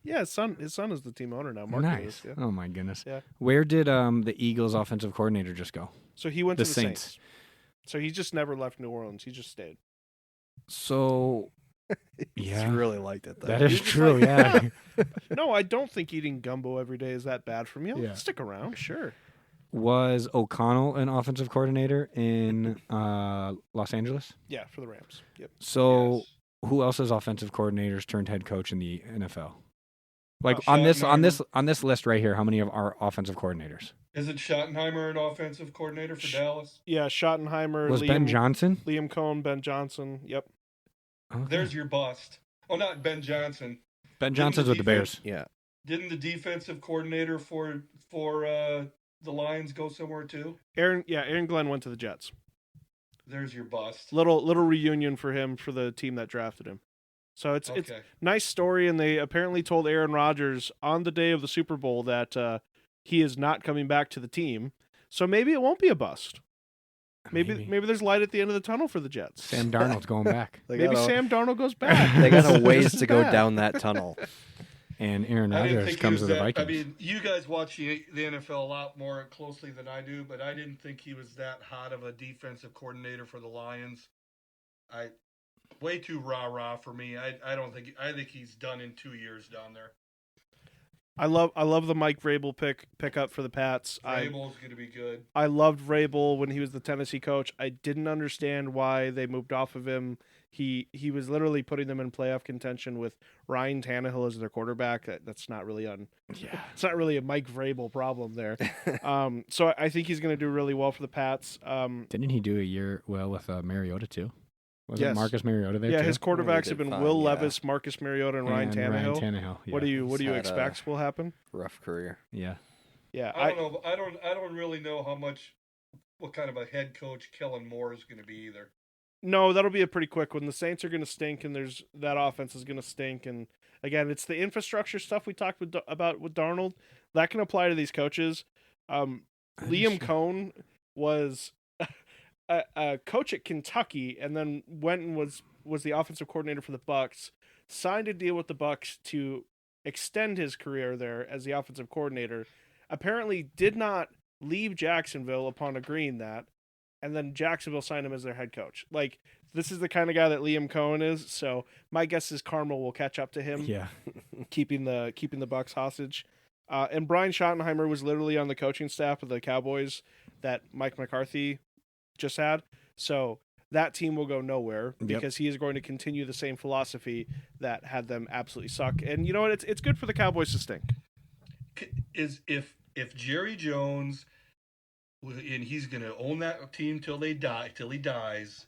Yeah, his son is the team owner now. Mark Nice. Davis, yeah. Oh my goodness. Yeah. Where did the Eagles offensive coordinator just go? So he went The to the Saints. So he just never left New Orleans. He just stayed. So He yeah, really liked it, though. that is He's just true. like, Yeah. No, I don't think eating gumbo every day is that bad for me. I'll Yeah. stick around, sure. Was O'Connell an offensive coordinator in Los Angeles? Yeah, for the Rams. Yep. So Yes. who else is offensive coordinators turned head coach in the NFL? Like Schottenheimer. on this list right here, how many of our offensive coordinators? Is it Schottenheimer an offensive coordinator for Dallas? Yeah, Schottenheimer, Was Ben Johnson? Liam Cohn, Ben Johnson. Yep. Okay. There's your bust. Oh, not Ben Johnson. Ben Johnson's with the Bears. Yeah. Didn't the defensive coordinator for the Lions go somewhere too? Aaron Glenn went to the Jets. There's your bust. Little reunion for him for the team that drafted him. So it's Okay. nice story, and they apparently told Aaron Rodgers on the day of the Super Bowl that he is not coming back to the team. So maybe it won't be a bust. Maybe there's light at the end of the tunnel for the Jets. Sam Darnold's going back. Maybe Sam Darnold goes back. They got a ways This is to go bad. down that tunnel. And Aaron I didn't Rodgers think he comes was to the that. Vikings. I mean, you guys watch the NFL a lot more closely than I do, but I didn't think he was that hot of a defensive coordinator for the Lions. Way too rah-rah for me. I think he's done in 2 years down there. I love the Mike Vrabel pick up for the Pats. Vrabel's going to be good. I loved Vrabel when he was the Tennessee coach. I didn't understand why they moved off of him. He was literally putting them in playoff contention with Ryan Tannehill as their quarterback. That's not really it's not really a Mike Vrabel problem there. So I think he's going to do really well for the Pats. Didn't he do a year well with Mariota too? Was Yes. it Marcus Mariota there Yeah, too? his quarterbacks did have been fine, Will yeah. Levis, Marcus Mariota, and Ryan Tannehill. Yeah. What do you He's had expect will happen? Rough career. Yeah. Yeah, I don't know. I don't really know what kind of a head coach Kellen Moore is going to be either. No, that'll be a pretty quick one. The Saints are going to stink, and that offense is going to stink. And again, it's the infrastructure stuff we talked about with Darnold that can apply to these coaches. Liam Cohn was a coach at Kentucky, and then went and was the offensive coordinator for the Bucs. Signed a deal with the Bucs to extend his career there as the offensive coordinator. Apparently, did not leave Jacksonville upon agreeing that. And then Jacksonville signed him as their head coach. Like, this is the kind of guy that Liam Cohen is. So my guess is karma will catch up to him. Yeah. keeping the Bucs hostage. And Brian Schottenheimer was literally on the coaching staff of the Cowboys that Mike McCarthy just had. So that team will go nowhere because he is going to continue the same philosophy that had them absolutely suck. And you know what? It's good for the Cowboys to stink. If Jerry Jones, and he's going to own that team till he dies.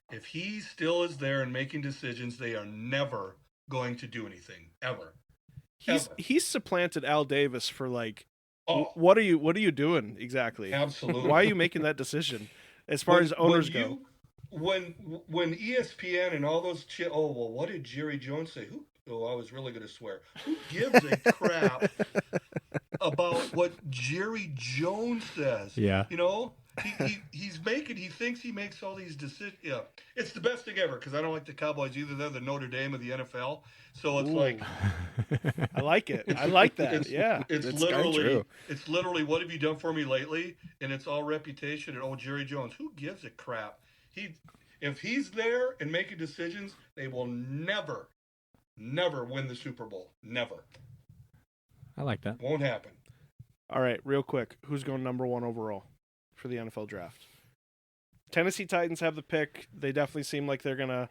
If he still is there and making decisions, they are never going to do anything ever. He's supplanted Al Davis for like, Oh. what are you doing exactly? Absolutely. Why are you making that decision? As far as owners go, when ESPN and all those what did Jerry Jones say? I was really going to swear. Who gives a crap about what Jerry Jones says? Yeah. You know, he thinks he makes all these decisions. Yeah, it's the best thing ever because I don't like the Cowboys either. They're the Notre Dame of the NFL, so it's like I like it. I like that. Yeah, it's literally what have you done for me lately? And it's all reputation and Jerry Jones. Who gives a crap? If he's there and making decisions, they will never win the Super Bowl. Never. I like that. Won't happen. All right, real quick. Who's going number 1 overall for the NFL draft? Tennessee Titans have the pick. They definitely seem like they're gonna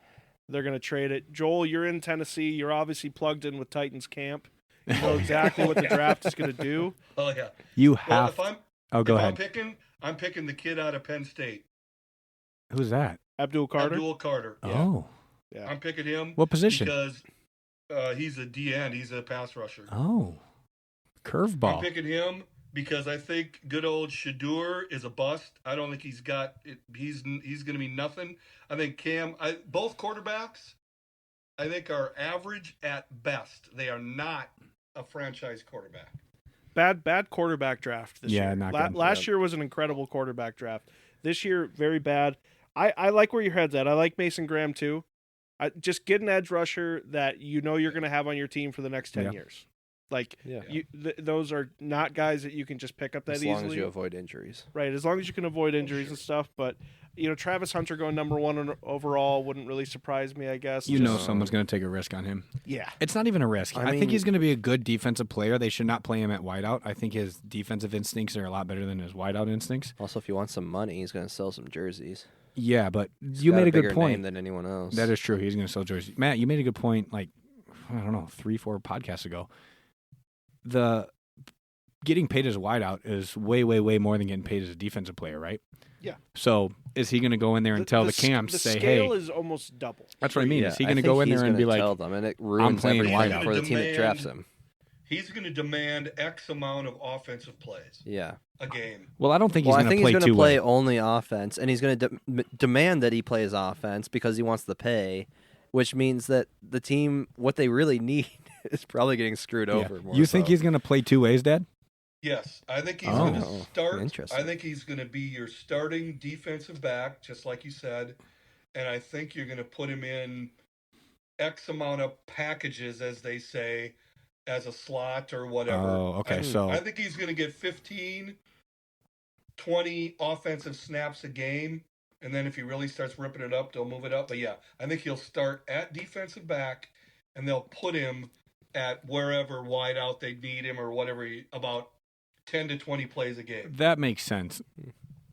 trade it. Joel, you're in Tennessee. You're obviously plugged in with Titans camp. You know exactly what the draft is gonna do. Oh yeah. You have. Go ahead. I'm picking the kid out of Penn State. Who's that? Abdul Carter. Yeah. Oh. Yeah. I'm picking him. What position? Because he's a DN. He's a pass rusher. Oh. Curveball. I'm picking him because I think good old Shadur is a bust. I don't think he's got it. He's going to be nothing. I think both quarterbacks, I think are average at best. They are not a franchise quarterback. Bad quarterback draft this year. Not good. Last year was an incredible quarterback draft. This year, very bad. I like where your head's at. I like Mason Graham too. Just get an edge rusher that you know you're going to have on your team for the next 10 years. Like, those are not guys that you can just pick up that easily. As long as you avoid injuries. Right, as long as you can avoid injuries and stuff. But, Travis Hunter going number 1 overall wouldn't really surprise me, I guess. Someone's going to take a risk on him. Yeah. It's not even a risk. I mean, think he's going to be a good defensive player. They should not play him at wideout. I think his defensive instincts are a lot better than his wideout instincts. Also, if you want some money, he's going to sell some jerseys. Yeah, but He's you got made a bigger good point. name than anyone else. That is true. He's going to sell jerseys. Matt, you made a good point, 3-4 podcasts ago. The getting paid as a wideout is way, way, way more than getting paid as a defensive player, right? Yeah. So is he going to go in there and tell the camps, the say, scale hey, is almost double. that's what I mean. Yeah, Is he going to go in there and be like, tell them, and it ruins playing everything wideout. for the team that drafts him. He's going to demand X amount of offensive plays Yeah. a game. well, I don't think he's Well, I going think to play he's going to two play way. only offense, and he's going to demand that he plays offense because he wants the pay, which means that the team, what they really need, is probably getting screwed over. More You think so. he's going to play two ways, Dad? Yes, I think he's Oh, going to start. interesting. I think he's going to be your starting defensive back, just like you said. And I think you're going to put him in X amount of packages, as they say, as a slot or whatever. Oh, okay. I think he's going to get 15, 20 offensive snaps a game. And then if he really starts ripping it up, they'll move it up. But yeah, I think he'll start at defensive back, and they'll put him at wherever wide out they need him or whatever, about 10 to 20 plays a game. That makes sense.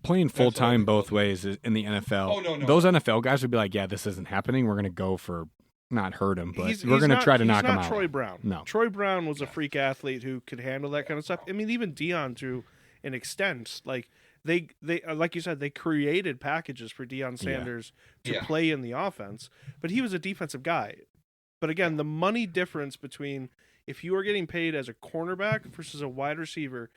Playing full time both ways in the NFL. Oh, no. Those NFL guys would be like, yeah, this isn't happening. We're going to go for, not hurt him, but He's we're going to try to knock him He's out. not Troy Brown. No. Troy Brown was a freak athlete who could handle that kind of stuff. I mean, even Deion to an extent, like they like you said, they created packages for Deion Sanders to play in the offense, but he was a defensive guy. But again, the money difference between if you are getting paid as a cornerback versus a wide receiver,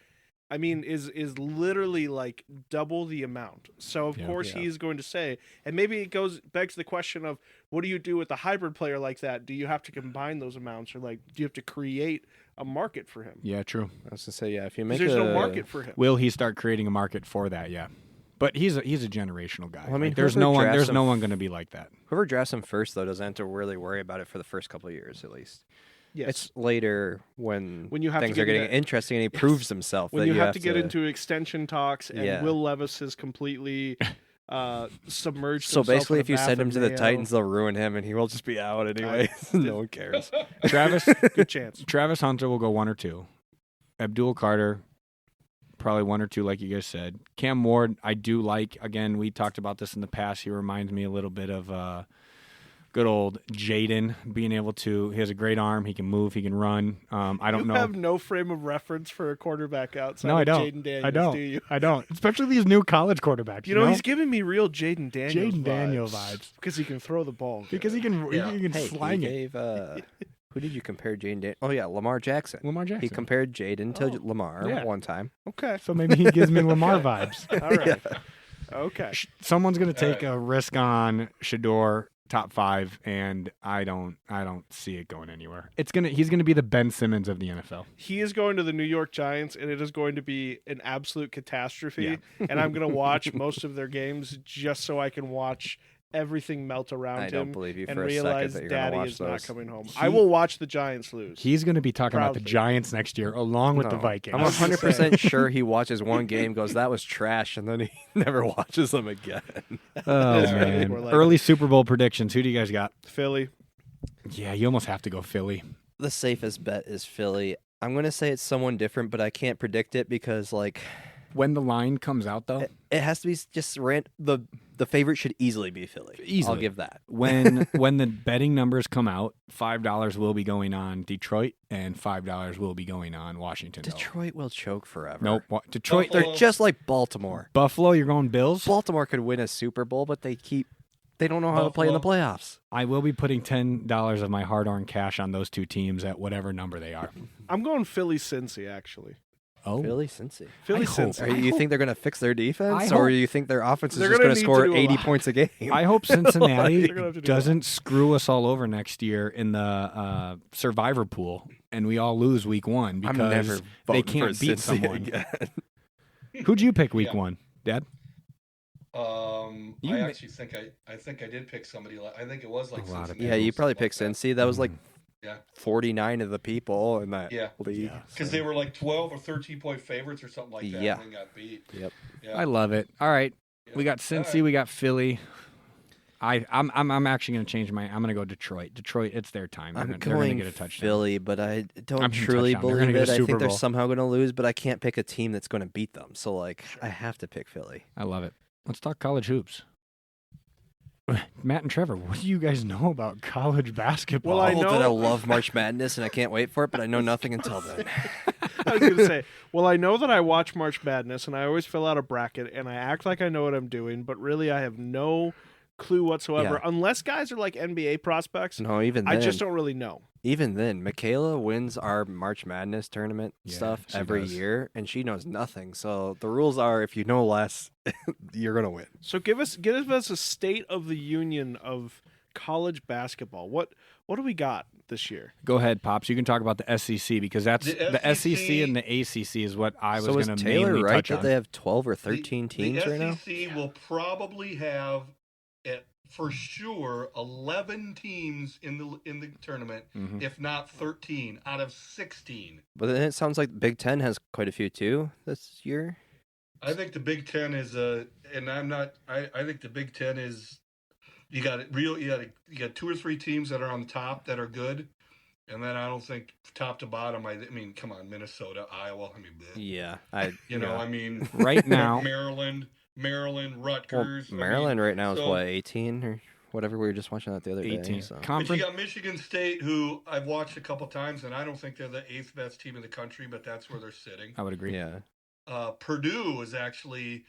I mean, is literally like double the amount. So of course he's going to say, and maybe it begs the question of what do you do with a hybrid player like that? Do you have to combine those amounts, or like do you have to create a market for him? Yeah, true. I was gonna say, yeah, if you make There's no market for him. Will he start creating a market for that? Yeah. But he's a generational guy. Well, I mean, there's no one going to be like that. Whoever drafts him first, though, doesn't have to really worry about it for the first couple of years, at least. Yes. It's later when you have things to are getting interesting and he proves himself. When that you have to get into extension talks, and Yeah. Will Levis has completely submerged. So himself basically, in if a you bath send of him to the mayo. Titans, they'll ruin him, and he will just be out anyway. No one cares. Travis good chance. Travis Hunter will go 1 or 2. Abdul Carter, probably 1 or 2, like you guys said. Cam Ward, I do like. Again, we talked about this in the past. He reminds me a little bit of good old Jaden, being able to. He has a great arm. He can move. He can run. I don't know. You have no frame of reference for a quarterback outside No, I of don't. Jaden Daniels, I don't. do you? I don't. Especially these new college quarterbacks. You know, he's giving me real Jaden Daniels vibes. because he can throw the ball. Because he can, he can Hey, slang he it. gave, who did you compare Jaden? Oh yeah, Lamar Jackson. Lamar Jackson. He compared Jaden to Lamar one time. Okay. So maybe he gives me Lamar vibes. All right. Okay. Someone's going to take a risk on Shador top 5, and I don't see it going anywhere. He's gonna be the Ben Simmons of the NFL. He is going to the New York Giants, and it is going to be an absolute catastrophe. And I'm going to watch most of their games just so I can watch everything melt around I him don't believe you and for a second realize that you're gonna Daddy watch is not those. coming home. I will watch the Giants lose. He's going to be talking about the Proudly. Giants next year, along with the Vikings. I'm 100% sure he watches one game, goes, that was trash, and then he never watches them again. Oh That's right. man! We're like- Early Super Bowl predictions. Who do you guys got? Philly. Yeah, you almost have to go Philly. The safest bet is Philly. I'm going to say it's someone different, but I can't predict it because, like, When the line comes out, though, it has to be just the favorite should easily be Philly. Easily. I'll give that. when the betting numbers come out, $5 will be going on Detroit, and $5 will be going on Washington. though. Detroit will choke forever. Nope. Detroit. Buffalo. They're just like Baltimore. Buffalo. You're going Bills. Baltimore could win a Super Bowl, but they don't know how to play in the playoffs. I will be putting $10 of my hard-earned cash on those two teams at whatever number they are. I'm going Philly Cincy, actually. Oh, Philly, Cincy. Philly I hope- Cincy. You think they're going to fix their defense, I or hope- you think their offense is They're just gonna going to need to score do a 80 lot. points a game? I hope Cincinnati They're gonna have to do a lot. doesn't screw us all over next year in the survivor pool, and we all lose week 1 I'm never because they voting for can't beat Cincy someone. again. Who'd you pick week Yeah. 1, Dad? You I ma- actually think I think I did pick somebody. I think it was like A lot of Cincinnati Yeah, you or probably something picked like Cincy. That was like Yeah. 49 of the people in that Yeah. league. Yeah. because they were like 12 or 13-point favorites or something like that. Yeah. And then got beat. Yep. Yeah. I love it. All right, Yeah. we got Cincy, All right. we got Philly. I'm actually going to change my. I'm going to go Detroit. Detroit, it's their time. They're I'm going to going get a touchdown. Philly, but I don't I'm gonna truly touchdown. They're gonna believe get it. a I Super think they're Bowl. somehow going to lose, but I can't pick a team that's going to beat them. So, like, I have to pick Philly. I love it. Let's talk college hoops. Matt and Trevor, what do you guys know about college basketball? Well, I know- that I love March Madness and I can't wait for it, but I know nothing until then. I was going to say, well, I know that I watch March Madness, and I always fill out a bracket, and I act like I know what I'm doing, but really I have no clue whatsoever, Yeah. unless guys are like NBA prospects. No, even then, I just don't really know. even then, Michaela wins our March Madness tournament Yeah, stuff she every does. year, and she knows nothing. So the rules are, if you know less, you're gonna win. So give us a state of the union of college basketball. What do we got? this year. Go ahead, Pops. You can talk about the SEC because that's the SEC and the ACC is what I was So is going to Taylor mainly right touch that on. they have 12 or 13 teams right now? The SEC will probably have, for sure, 11 teams in the tournament, if not 13 out of 16. But then it sounds like Big Ten has quite a few too this year. I think the Big Ten is and I'm not. I think the Big Ten is. You got 2 or 3 teams that are on the top that are good, and then I don't think top to bottom. I mean, come on, Minnesota, Iowa. I mean, Yeah, I mean, right now, Maryland, Rutgers. Well, Maryland right now is so, what, 18 or whatever. We were just watching that the other 18. day. So. But you got Michigan State, who I've watched a couple times, and I don't think they're the 8th best team in the country, but that's where they're sitting. I would agree. Yeah. Purdue is actually.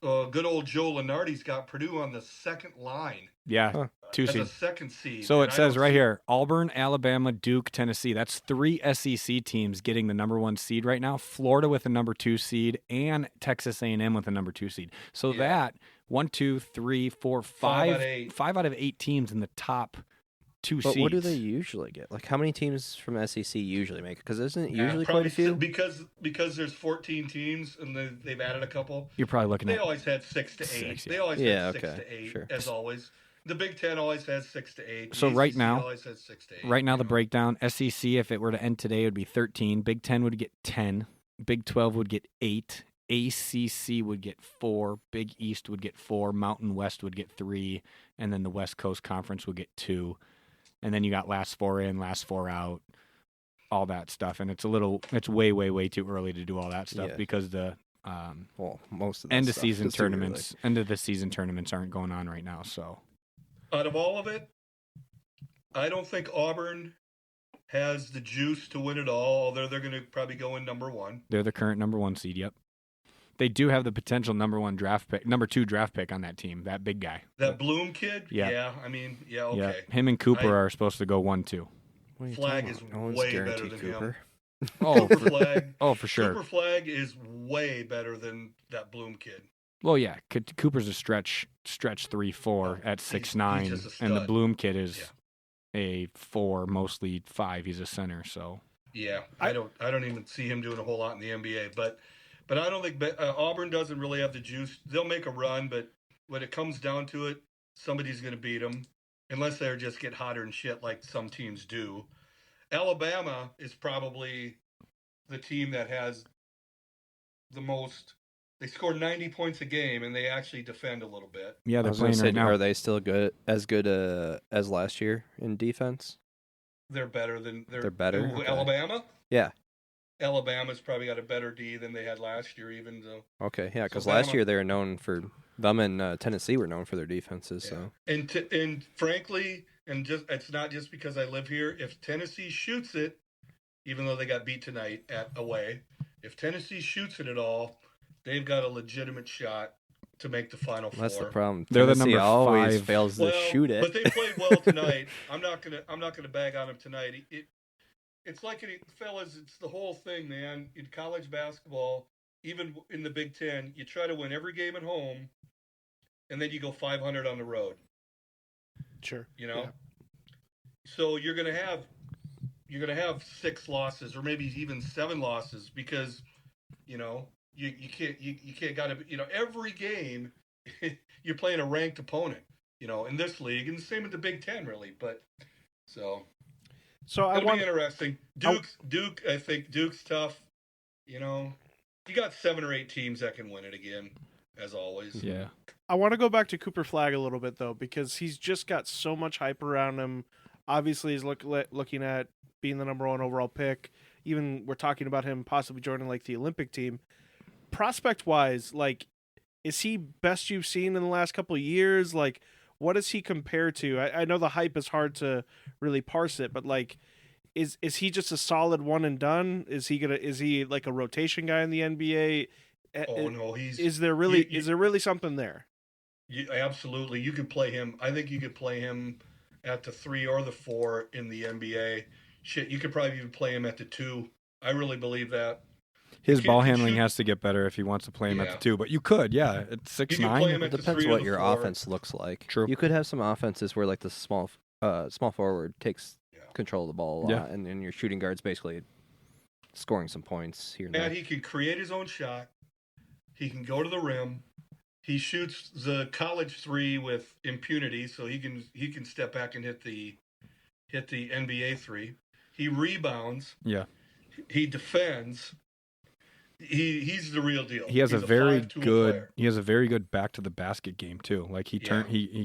Good old Joe Lenardi's got Purdue on the second line. Yeah, 2 as seed. a second seed. So and it I says don't right see- here, Auburn, Alabama, Duke, Tennessee. That's 3 SEC teams getting the number 1 seed right now. Florida with the number 2 seed and Texas A&M with the number 2 seed. So that 1, 2, 3, 4, 5 out of 8 teams in the top 2 But seeds. what do they usually get? Like, how many teams from SEC usually make it? Because isn't it usually quite probably a few? because there's 14 teams and they've added a couple. You're probably looking They at always had 6 to 8. 6, They always Yeah, had 6 okay, to 8 sure. as always. The Big Ten always has 6 to 8. So The right ACC now- always has 6 to 8. right now you the know. breakdown. SEC, if it were to end today, it would be 13. Big 10 would get 10. Big 12 would get 8. ACC would get 4. Big East would get 4. Mountain West would get 3. And then the West Coast Conference would get 2. And then you got last 4 in, last 4 out, all that stuff. And it's way, way, way too early to do all that stuff Yeah. because the Well, most of the end of season tournaments, end of the season tournaments aren't going on right now. So Out of all of it, I don't think Auburn has the juice to win it all, although they're going to probably go in number 1. they're the current number 1 seed. Yep. They do have the potential number 2 draft pick on that team. That big guy. That Bloom kid? Yeah. I mean, okay. Yeah. Him and Cooper are supposed to go 1-2. Flag is No one's way guaranteed better than Cooper. Oh, Cooper Flag. for sure. Cooper Flag is way better than that Bloom kid. Well, yeah. Cooper's a stretch 3-4 at 6'9", he's just a and the stud. Bloom kid is a 4, mostly 5. He's a center. So Yeah, I don't even see him doing a whole lot in the NBA. But I don't think Auburn doesn't really have the juice. They'll make a run, but when it comes down to it, somebody's going to beat them, unless they just get hotter and shit like some teams do. Alabama is probably the team that has the most. They score 90 points a game, and they actually defend a little bit. yeah, I they're was gonna playing say, right now. are they still good as last year in defense? They're better than They're better? Who, Okay. Alabama. Yeah. Alabama's probably got a better D than they had last year, even though. Okay, yeah, because So last Bama- year they were known for them, and Tennessee were known for their defenses. So And frankly, it's not just because I live here. If Tennessee shoots it, even though they got beat tonight at away, if Tennessee shoots it at all, they've got a legitimate shot to make the Final Four. that's the problem. They're the Tennessee number always 5. fails to shoot it. But they played well tonight. I'm not gonna bag on them tonight. It's like fellas. It's the whole thing, man. In college basketball, even in the Big Ten, you try to win every game at home, and then you go 500 on the road. Sure. You know, so you're gonna have 6 losses or maybe even 7 losses because you can't gotta every game you're playing a ranked opponent in this league, and the same with the Big Ten really, but so I it'll want be interesting. Duke, I think Duke's tough. You got 7 or 8 teams that can win it again, as always. Yeah. I want to go back to Cooper Flag a little bit though, because he's just got so much hype around him. Obviously, he's looking at being the number 1 overall pick. Even we're talking about him possibly joining like the Olympic team. Prospect wise, like, is he best you've seen in the last couple of years? Like, what does he compare to? I know the hype is hard to really parse it, but like, is he just a solid one and done? Is he like a rotation guy in the NBA? Oh no, is there really something there? Absolutely, you could play him. I think you could play him at the 3 or the 4 in the NBA. Shit, you could probably even play him at the 2. I really believe that. His kid ball can handling shoot. has to get better if he wants to play him at Yeah. the 2. But you could, yeah, at You can play him 6'9". at the Depends 3 or what the your 4. offense looks like. True. You could have some offenses where like the small forward takes control the ball a Yeah. lot, and your shooting guard's basically scoring some points here and And there. he can create his own shot. He can go to the rim. He shoots the college three with impunity, so he can step back and hit the NBA three. He rebounds. Yeah. He defends. He's the real deal. He has He's a very five-tool good player. he has a very good back to the basket game too. Like he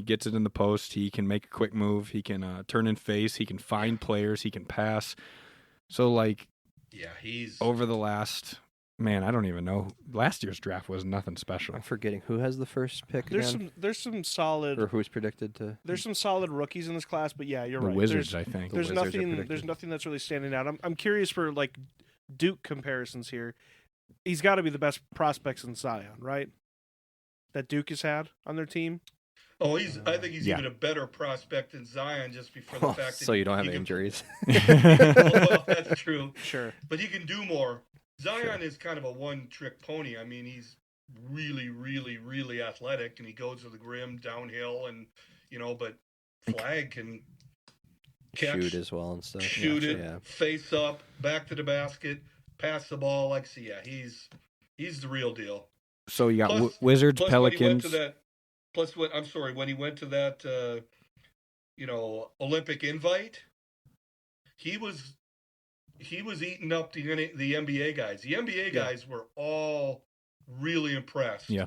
gets it in the post, he can make a quick move, he can turn and face, he can find players, he can pass. So like he's over the last I don't even know. Last year's draft was nothing special. I'm forgetting who has the first pick There's again, some solid or who's predicted to. there's some solid rookies in this class, but yeah, you're The right. Wizards, I think. There's Wizards are nothing predicted. that's really standing out. I'm curious for like Duke comparisons here. He's got to be the best prospects in Zion, right? That Duke has had on their team. I think he's Yeah. even a better prospect than Zion just for the fact that So you don't have he can- injuries. Well, that's true. Sure. But he can do more. Zion is kind of a one-trick pony. I mean, he's really, really, really athletic, and he goes to the rim downhill, and but Flag can catch, Shoot as well and stuff. shoot it, Yeah. face up, back to the basket, pass the ball. He's the real deal. So you got Plus- Wizards, Plus, when he went Pelicans. to that, when he went to that, Olympic invite, he was eating up the NBA guys. The NBA guys were all really impressed. Yeah.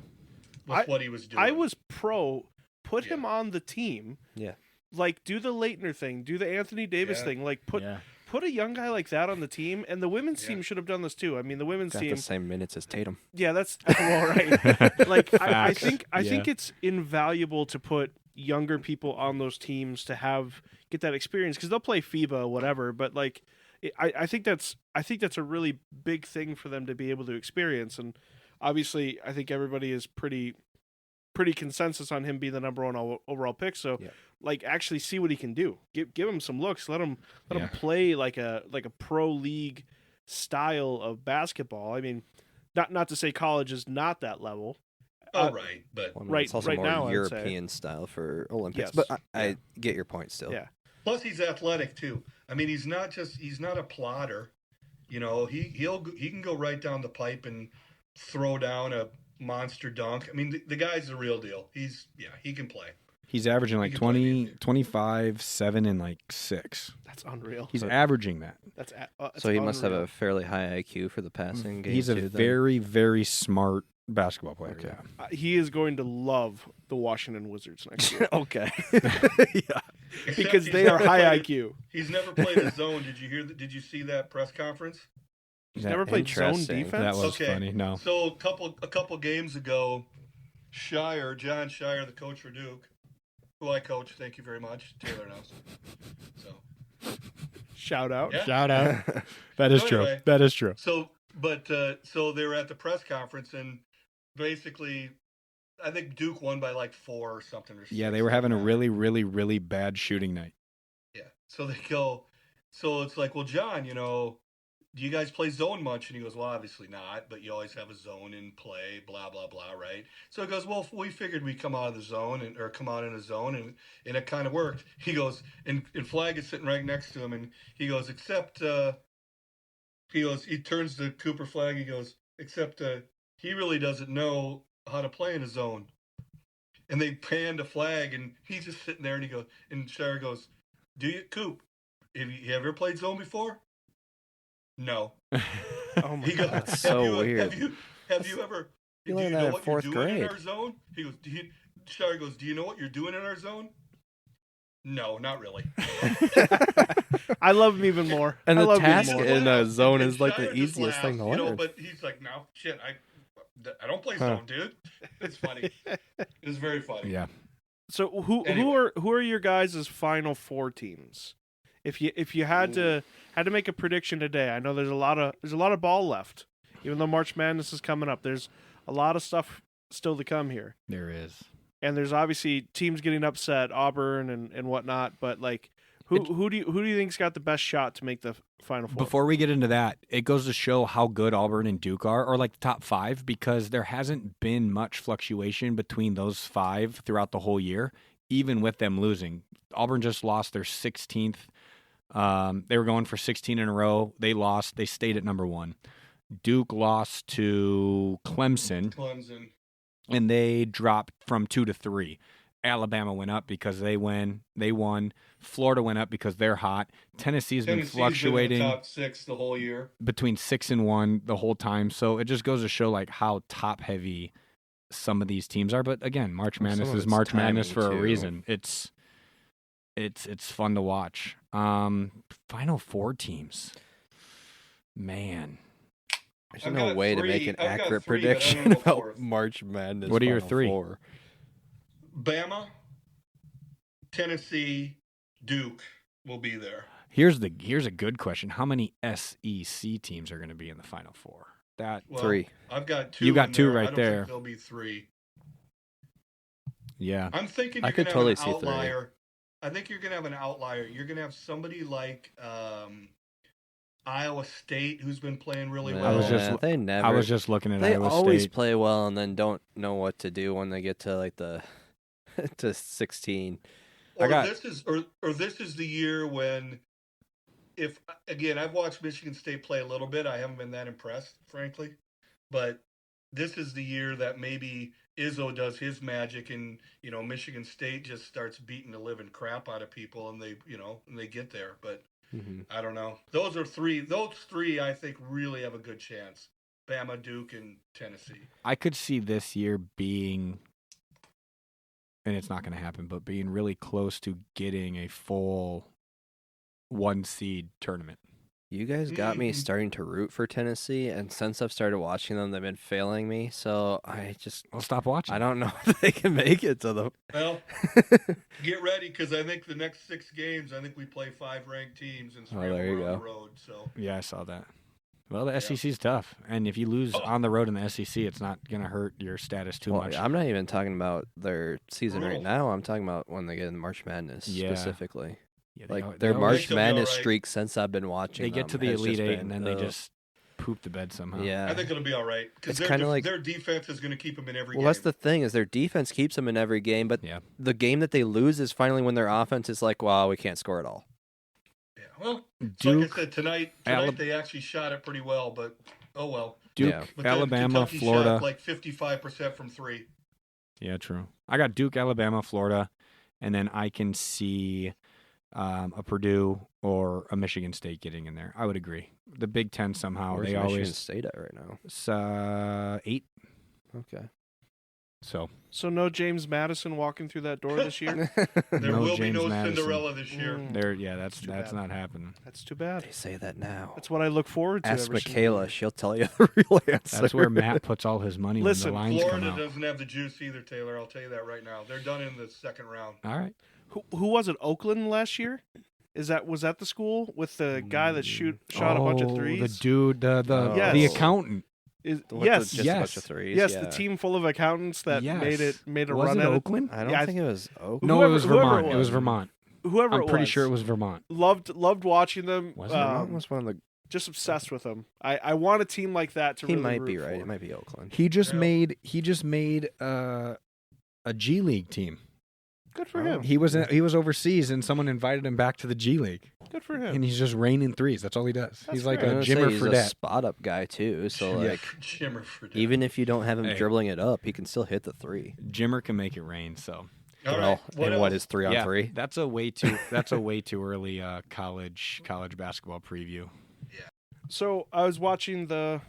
With what he was doing. I was pro. Put him Yeah. on the team. Yeah. Like do the Leitner thing, do the Anthony Davis Yeah. thing. Like put a young guy like that on the team, and the women's Yeah. team should have done this too. I mean, the women's Got team. the same minutes as Tatum. Yeah, that's well, right. Like I Facts. think it's invaluable to put younger people on those teams to get that experience because they'll play FIBA, whatever. But like, I think that's a really big thing for them to be able to experience. And obviously, I think everybody is pretty consensus on him being the number one overall pick. So, Yeah. like, actually see what he can do. Give him some looks. Let him Yeah. play like a pro league style of basketball. I mean, not to say college is not that level. right, but Well, I mean, Right- it's also right more now, I would say. European style for Olympics, Yes. but I get your point still. Yeah. plus he's athletic too. I mean, he's not a plodder. He can go right down the pipe and throw down a monster dunk. I mean, the guy's the real deal. He can play. He's averaging like He can play 20, 25, 7, and like 6. That's unreal. He's averaging that. That's So he must have unreal. a fairly high IQ for the passing game. He's a too, then. very, very smart basketball player. Okay. He is going to love the Washington Wizards next year Okay. Yeah. Except because he's they are never high played- IQ. He's never played a zone. Did you see that press conference? He's That- never played zone interesting. defense. That was Okay. funny. No. So a couple games ago, John Shire, the coach for Duke, who I coach, thank you very much. Taylor knows. So Shout out. Yeah. Shout out. That is So true. anyway. That is true. so they were at the press conference and basically, I think Duke won by like 4 or something. Or Yeah, 6, they were having a something. really, really, really bad shooting night. Yeah. So they go. So it's like, well, John, do you guys play zone much? And he goes, well, obviously not, but you always have a zone in play, blah, blah, blah, right? So he goes, well, we figured we'd come out of the zone or come out in a zone, and it kind of worked. He goes, and Flag is sitting right next to him, and he goes, except, he turns to Cooper Flag, he goes, except he really doesn't know how to play in a zone. And they pan to Flag, and he's just sitting there, and he goes, and Shire goes, do you, Coop, have you ever played zone before? No. Oh my He goes, god. That's so weird. Have you ever? You do you learned know that in what fourth you're doing in grade. our zone? He goes. Shire goes. Do you know what you're doing in our zone? No, not really. I love him even more. And I the love him task more. in a zone And is like Shire the just easiest thing to laughs, learn. But he's like, no, shit, I don't play Huh. zone, dude. It's funny. It's very funny. Yeah. So who Anyway. are your guys' final 4 teams? If you had to make a prediction today, I know there's a lot of ball left. Even though March Madness is coming up, there's a lot of stuff still to come here. There is. And there's obviously teams getting upset, Auburn and whatnot. But like, who do you think's got the best shot to make the Final Four? Before we get into that, it goes to show how good Auburn and Duke are, or like the top 5, because there hasn't been much fluctuation between those 5 throughout the whole year, even with them losing. Auburn just lost their 16th They were going for 16 in a row. They lost. They stayed at number 1. Duke lost to Clemson, and they dropped from 2 to 3. Alabama went up because they won. Florida went up because they're hot. Tennessee's been fluctuating been in the top 6 the whole year, between 6 and 1 the whole time. So it just goes to show like how top heavy some of these teams are. But again, March Madness is March Madness for a reason. It's fun to watch. Final 4 teams, man. There's no way to make an accurate prediction about March Madness. What are your 3? 4. Bama, Tennessee, Duke will be there. Here's a good question. How many SEC teams are going to be in the Final 4? 3. I've got 2. You got 2 there. right I don't there. Think there'll be 3. Yeah. I'm thinking you're going to have an outlier. I think you're going to have an outlier. You're going to have somebody like Iowa State, who's been playing really well. I was just looking at Iowa State. They always play well and then don't know what to do when they get to like to 16. This is the year when, if again, I've watched Michigan State play a little bit. I haven't been that impressed, frankly, but this is the year that maybe Izzo does his magic, and Michigan State just starts beating the living crap out of people, and they get there, but. Mm-hmm. I don't know. Those 3 I think really have a good chance. Bama, Duke, and Tennessee. I could see this year being, and it's not going to happen, but being really close to getting a full 1 seed tournament. You guys got me starting to root for Tennessee, and since I've started watching them, they've been failing me. So I'll stop watching. I don't know if they can make it to the. Well, get ready, because I think the next 6 games, I think we play 5 ranked teams and scramble on the road. So yeah, I saw that. Well, the SEC is tough, and if you lose on the road in the SEC, it's not going to hurt your status too much. I'm not even talking about their season right now. I'm talking about when they get in March Madness specifically. Yeah, their March Madness streak since I've been watching. They get to the Elite 8 and then they just poop the bed somehow. Yeah, I think it'll be all right, because their defense is going to keep them in every game. Well, that's the thing, is their defense keeps them in every game, but the game that they lose is finally when their offense is like, wow, we can't score at all. Yeah, well, like I said, tonight they actually shot it pretty well, but oh well. Duke, Alabama, Florida, shot like 55% from 3. Yeah, true. I got Duke, Alabama, Florida, and then I can see a Purdue or a Michigan State getting in there. I would agree. The Big Ten somehow. Where's they Michigan always State at right now? It's 8. Okay. So no James Madison walking through that door this year. There will be no Cinderella this year. That's not happening. That's too bad. They say that now. That's what I look forward to. Ask Michaela; she'll tell you the real answer. That's where Matt puts all his money when the lines come out. Florida doesn't have the juice either, Taylor. I'll tell you that right now. They're done in the second round. All right. Who was it? Oakland last year? Was that the school with the guy that shot a bunch of threes? The dude, the accountant. Yes, a bunch of threes. Yes, the team full of accountants that made a run at Oakland? I don't think it was Oakland. No, it was Vermont. It was Vermont. Whoever I'm pretty sure it was Vermont. Loved watching them. Vermont was one of the. Just obsessed with them. I want a team like that to. He really might root be right. for. It might be Oakland. He just made a G League team. Good for him. He was overseas, and someone invited him back to the G League. Good for him. And he's just raining threes. That's all he does. He's like a Jimmer He's Fredette. a spot up guy too. So Jimmer Fredette. Even if you don't have him dribbling it up, he can still hit the 3. Jimmer can make it rain. So. All right. What is 3 on 3? That's a way too early college basketball preview. Yeah. So I was watching the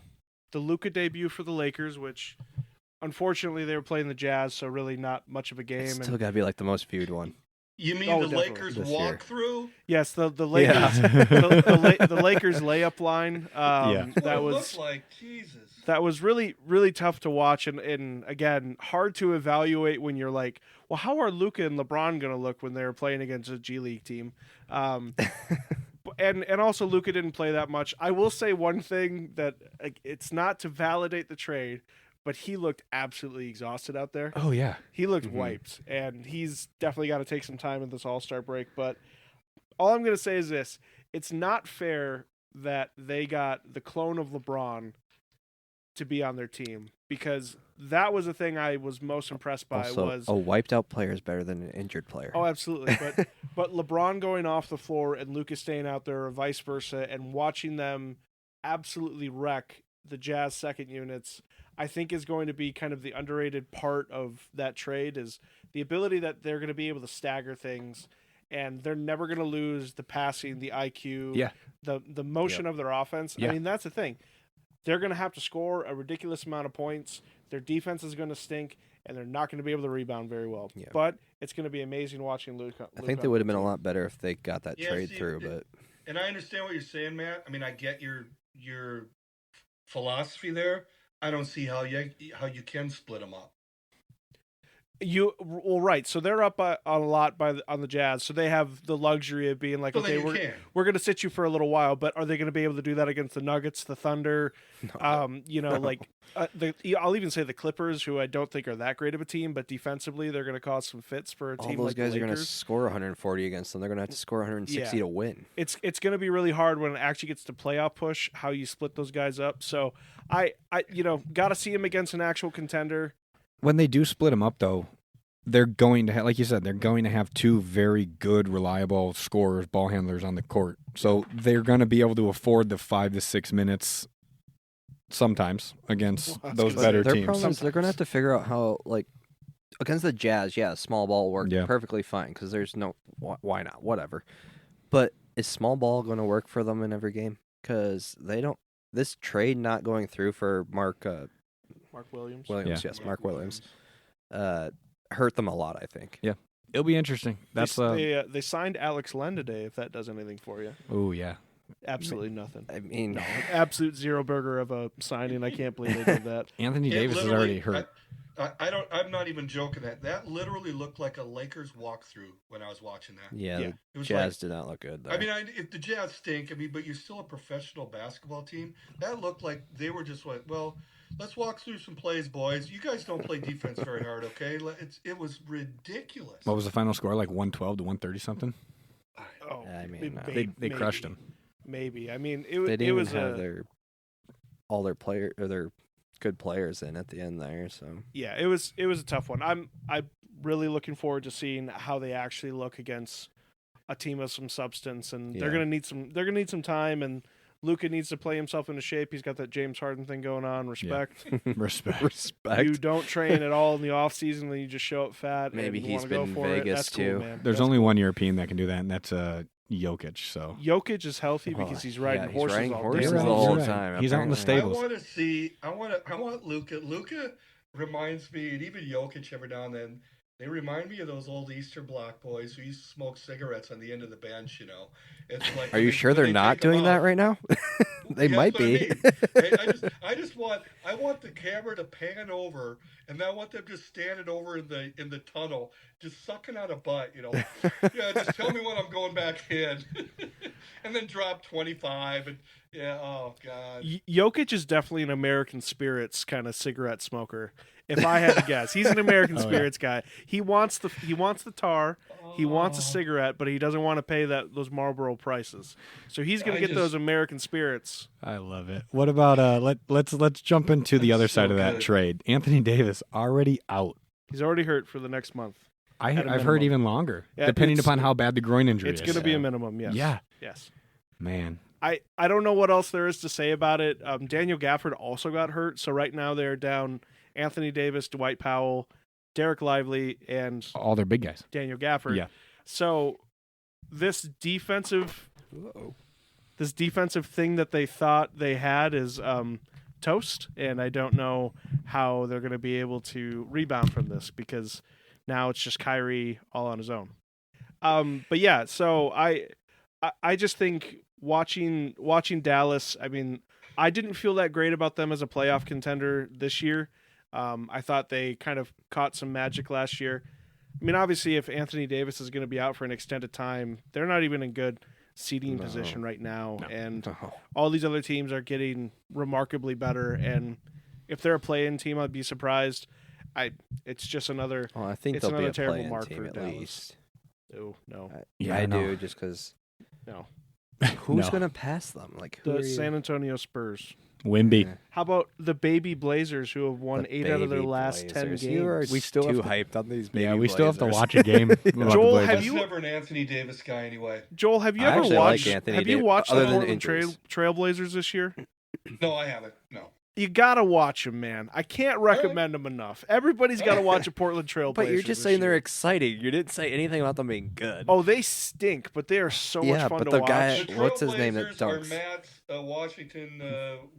Luka debut for the Lakers, which unfortunately they were playing the Jazz, so really not much of a game. It's still got to be like the most viewed one. You mean the Lakers walkthrough? Yes, the Lakers the Lakers layup line. That was looked like Jesus. That was really, really tough to watch, and again, hard to evaluate when you're like, well, how are Luka and LeBron going to look when they're playing against a G League team? And also Luka didn't play that much. I will say one thing that it's not to validate the trade, but he looked absolutely exhausted out there. Oh, yeah. He looked wiped, and he's definitely got to take some time in this All-Star break. But all I'm going to say is this. It's not fair that they got the clone of LeBron to be on their team, because that was the thing I was most impressed by. Also, was a wiped out player is better than an injured player. Oh, absolutely. But LeBron going off the floor and Luka staying out there, or vice versa, and watching them absolutely wreck the Jazz second units, I think is going to be kind of the underrated part of that trade, is the ability that they're going to be able to stagger things, and they're never going to lose the passing, the IQ, the motion of their offense. Yeah. I mean, that's the thing. They're going to have to score a ridiculous amount of points. Their defense is going to stink, and they're not going to be able to rebound very well. Yeah. But it's going to be amazing watching Luka. I think they would have been a lot better if they got that trade see, through. But and I understand what you're saying, Matt. I mean, I get your philosophy there. I don't see how you can split them up. Right. So they're up on a lot on the Jazz. So they have the luxury of being like, So okay, we're going to sit you for a little while, but are they going to be able to do that against the Nuggets, the Thunder? I'll even say the Clippers, who I don't think are that great of a team, but defensively they're going to cause some fits for a all team those like guys the are going to Lakers. score 140 against them. They're going to have to score 160 to win. It's going to be really hard when it actually gets to playoff push, how you split those guys up. So I got to see him against an actual contender. When they do split them up, though, they're going to have, like you said, they're going to have two very good, reliable scorers, ball handlers on the court. So they're going to be able to afford the 5 to 6 minutes sometimes against those better Their teams. problem is they're going to have to figure out how, like, against the Jazz, small ball worked perfectly fine because there's no, why not, whatever. But is small ball going to work for them in every game? Because they don't, this trade not going through for Mark Williams. Mark Williams. Hurt them a lot, I think. Yeah, it'll be interesting. That's they signed Alex Len today. If that does anything for you. Oh yeah, absolutely nothing. I mean, no, absolute zero burger of a signing. I can't believe they did that. Anthony Davis is already hurt. I'm not even joking. That literally looked like a Lakers walkthrough when I was watching that. Yeah. It was Jazz did not look good, though. I mean, if the Jazz stink, but you're still a professional basketball team. That looked like they were just let's walk through some plays, boys. You guys don't play defense very hard, okay? It was ridiculous. What was the final score? Like 112 to 130 something? I mean, they crushed them. Maybe. I mean, they didn't even have all their player or their good players in at the end there. So yeah, it was a tough one. I'm really looking forward to seeing how they actually look against a team of some substance, and they're gonna need some time, and Luka needs to play himself into shape. He's got that James Harden thing going on. Respect. Yeah. Respect. You don't train at all in the off season, then you just show up fat. Maybe and he's been in Vegas That's too. Cool, man. There's only one European that can do that, and that's Jokic. So Jokic is healthy because he's riding horses all day. the whole time. He's out in the stables. I want Luka. Luka reminds me, and even Jokic every now and then, they remind me of those old Easter Bloc boys who used to smoke cigarettes on the end of the bench. It's like. Are you sure they're not doing that right now? They might be. I just want the camera to pan over, and I want them just standing over in the tunnel, just sucking on a butt. Just tell me when I'm going back in, and then drop 25 and. Yeah, oh god. Jokic is definitely an American spirits kind of cigarette smoker. If I had to guess, he's an American spirits guy. He wants the tar, he wants a cigarette, but he doesn't want to pay those Marlboro prices. So he's going to get those American spirits. I love it. What about let's jump into the other side of that trade. Anthony Davis already out. He's already hurt for the next month. I've heard even longer, depending upon how bad the groin injury is. It's going to be a minimum, yes. Yeah. Yes. Man. I don't know what else there is to say about it. Daniel Gafford also got hurt, so right now they're down Anthony Davis, Dwight Powell, Derek Lively, and all their big guys. Daniel Gafford. Yeah. So this defensive thing that they thought they had is toast, and I don't know how they're going to be able to rebound from this because now it's just Kyrie all on his own. But yeah, so I just think watching Dallas, I mean, I didn't feel that great about them as a playoff contender this year. I thought they kind of caught some magic last year. I mean, obviously, if Anthony Davis is going to be out for an extended time, they're not even in good seeding position right now. All these other teams are getting remarkably better. And if they're a play-in team, I'd be surprised. It's just another. Well, I think it's they'll be another a terrible mark team for at Dallas. least. Oh no. I do, just because. No. Who's going to pass them? Like the San Antonio Spurs. Wimby. How about the baby Blazers who have won 8 out of their last 10 games? You are We still too have to- hyped on these baby Yeah, we still have to Blazers. watch a game. about the Joel, Blazers. have I was you- never an Anthony Davis guy anyway. Joel, have you I ever actually like watched? Anthony Have you Davis, watched other the than Portland injuries. Trailblazers this year? No, I haven't. No. You gotta watch them, man. I can't recommend them enough. Everybody's got to watch a Portland Trailblazers. But you're just this saying they're year. exciting. You didn't say anything about them being good. Oh, they stink, but they are so much Yeah, fun but to the watch. guy- The What's his name that Trailblazers dunks? are Matt's Washington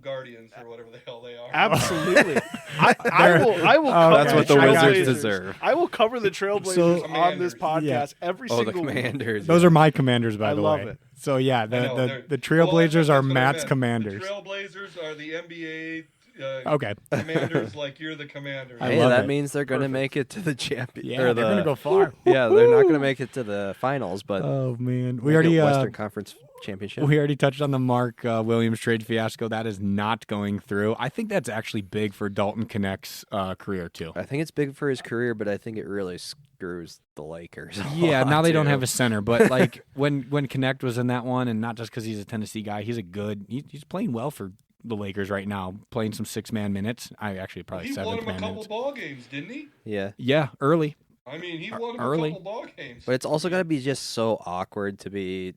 Guardians or whatever the hell they are. Absolutely. I will Oh, cover That's what the Trailblazers. Wizards deserve. I will cover the Trailblazers So- on this podcast Yeah. every Oh, the single week. Commanders. Those are my Commanders, by I the love way. it. So yeah, I know, the they're- the Trailblazers that's are what I Matt's meant. Commanders. The Trailblazers are the NBA Okay. Commanders, like you're the Commanders. I Hey, love that it. means they're going to make it to the champion. Yeah, or they're the- gonna go far. Yeah, they're not going to make it to the finals, but Oh man, we they'll already get Western Conference championship. we already touched on the Mark Williams trade fiasco. That is not going through. I think that's actually big for Dalton Connect's career too. I think it's big for his career, but I think it really screws the Lakers. a Yeah, lot, now they don't too. have a center, but like when Connect was in that one, and not just because he's a Tennessee guy, he's he's playing well for the Lakers right now, playing some 6-man minutes. I actually probably He won him a 7-man couple minutes. ball games, didn't he? Yeah, Yeah, early. I mean, he won him Early. a couple ball games. but it's also got to be just so awkward to be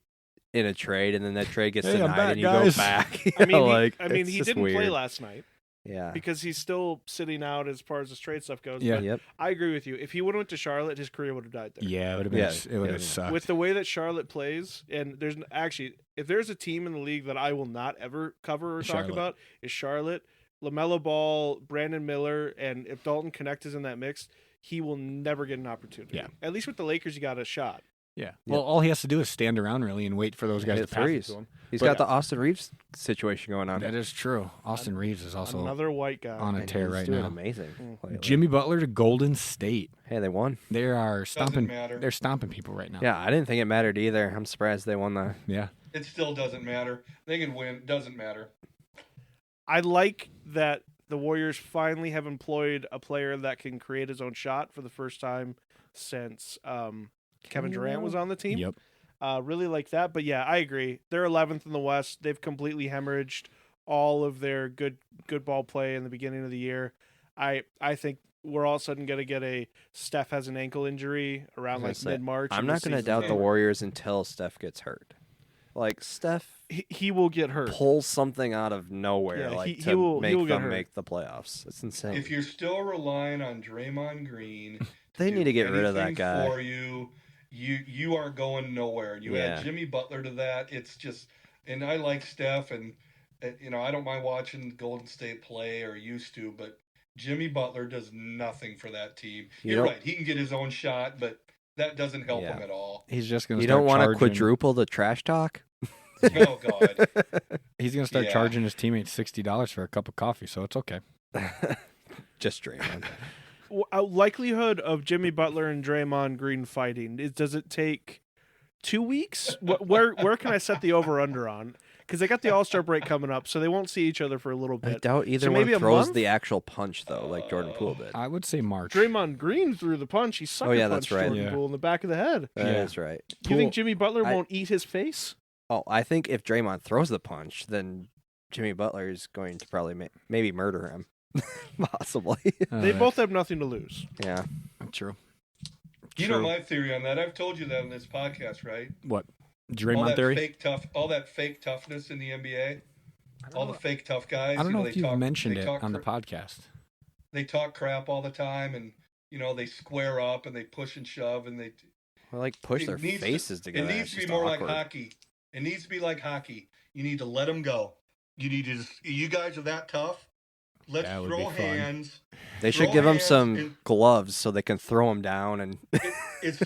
in a trade, and then that trade gets Hey, I'm denied, back, and you guys. go back. You I mean, know, like, it's he just didn't play weird. last night Yeah. because he's still sitting out as far as the trade stuff goes. Yeah. but Yep. I agree with you. If he would have went to Charlotte, his career would have died there. Yeah, it would have been. Yeah, It would have yeah. sucked. With the way that Charlotte plays, and there's actually, if there's a team in the league that I will not ever cover or talk Charlotte. about, is Charlotte. LaMelo Ball, Brandon Miller, and if Dalton Connect is in that mix, he will never get an opportunity. Yeah. At least with the Lakers, you got a shot. Yeah. Well, all he has to do is stand around really and wait for those guys to Hit pass it threes. to him. He's But- got the Austin Reeves situation going on. That is true. Austin Reeves is also Another white guy. on a And tear he's right doing now. amazing. lately. Jimmy Butler to Golden State. Hey, they won. They are stomping. matter. They're stomping people right now. Yeah, I didn't think it mattered either. I'm surprised they won the. Yeah. It still doesn't matter. They can win. Doesn't matter. I like that the Warriors finally have employed a player that can create his own shot for the first time since Kevin Durant was on the team. Yep. Really like that. But yeah, I agree. They're 11th in the West. They've completely hemorrhaged all of their good ball play in the beginning of the year. I think we're all of a sudden going to get a Steph has an ankle injury around like mid-March. I'm and not the going to season's doubt the over. Warriors until Steph gets hurt. Like Steph He will get hurt. pulls something out of nowhere, Yeah, like he to will make get them hurt. make the playoffs. It's insane. If you're still relying on Draymond Green, They do need to get rid of that anything guy. For you are going nowhere. You Yeah. add Jimmy Butler to that. It's just, and I like Steph, and I don't mind watching Golden State play or used to, but Jimmy Butler does nothing for that team. You You're don't- right. He can get his own shot, but that doesn't help Yeah. him at all. He's just going to You start don't want to charging. quadruple the trash talk. Oh God. He's going to start Yeah. charging his teammates $60 for a cup of coffee, so it's okay. Just Draymond. Likelihood of Jimmy Butler and Draymond Green fighting, does it take 2 weeks? Where can I set the over-under on? Because they got the All-Star break coming up, so they won't see each other for a little I bit. doubt either So one maybe a throws month? the actual punch though, like Jordan Poole did. I would say March. Draymond Green threw the punch. He sucker yeah, punched that's right. Jordan Yeah. Poole in the back of the head. That's right. You think Jimmy Butler I- won't eat his face? Oh, I think if Draymond throws the punch, then Jimmy Butler is going to probably maybe murder him. Possibly. They both have nothing to lose. Yeah. True. You know True. my theory on that. I've told you that on this podcast, right? What? All Draymond that theory? all that fake toughness in the NBA. All the fake tough guys. I don't know they if you've talk- mentioned they it talk on the cr- podcast. They talk crap all the time, and they square up and they push and shove, and they Or like push it their needs to- faces together. It needs It's to be just more awkward. like hockey. It needs to be like hockey. You need to let them go. You need to. You guys are that tough. Let's That would throw be fun. hands. They should throw give them hands some and- gloves so they can throw them down and As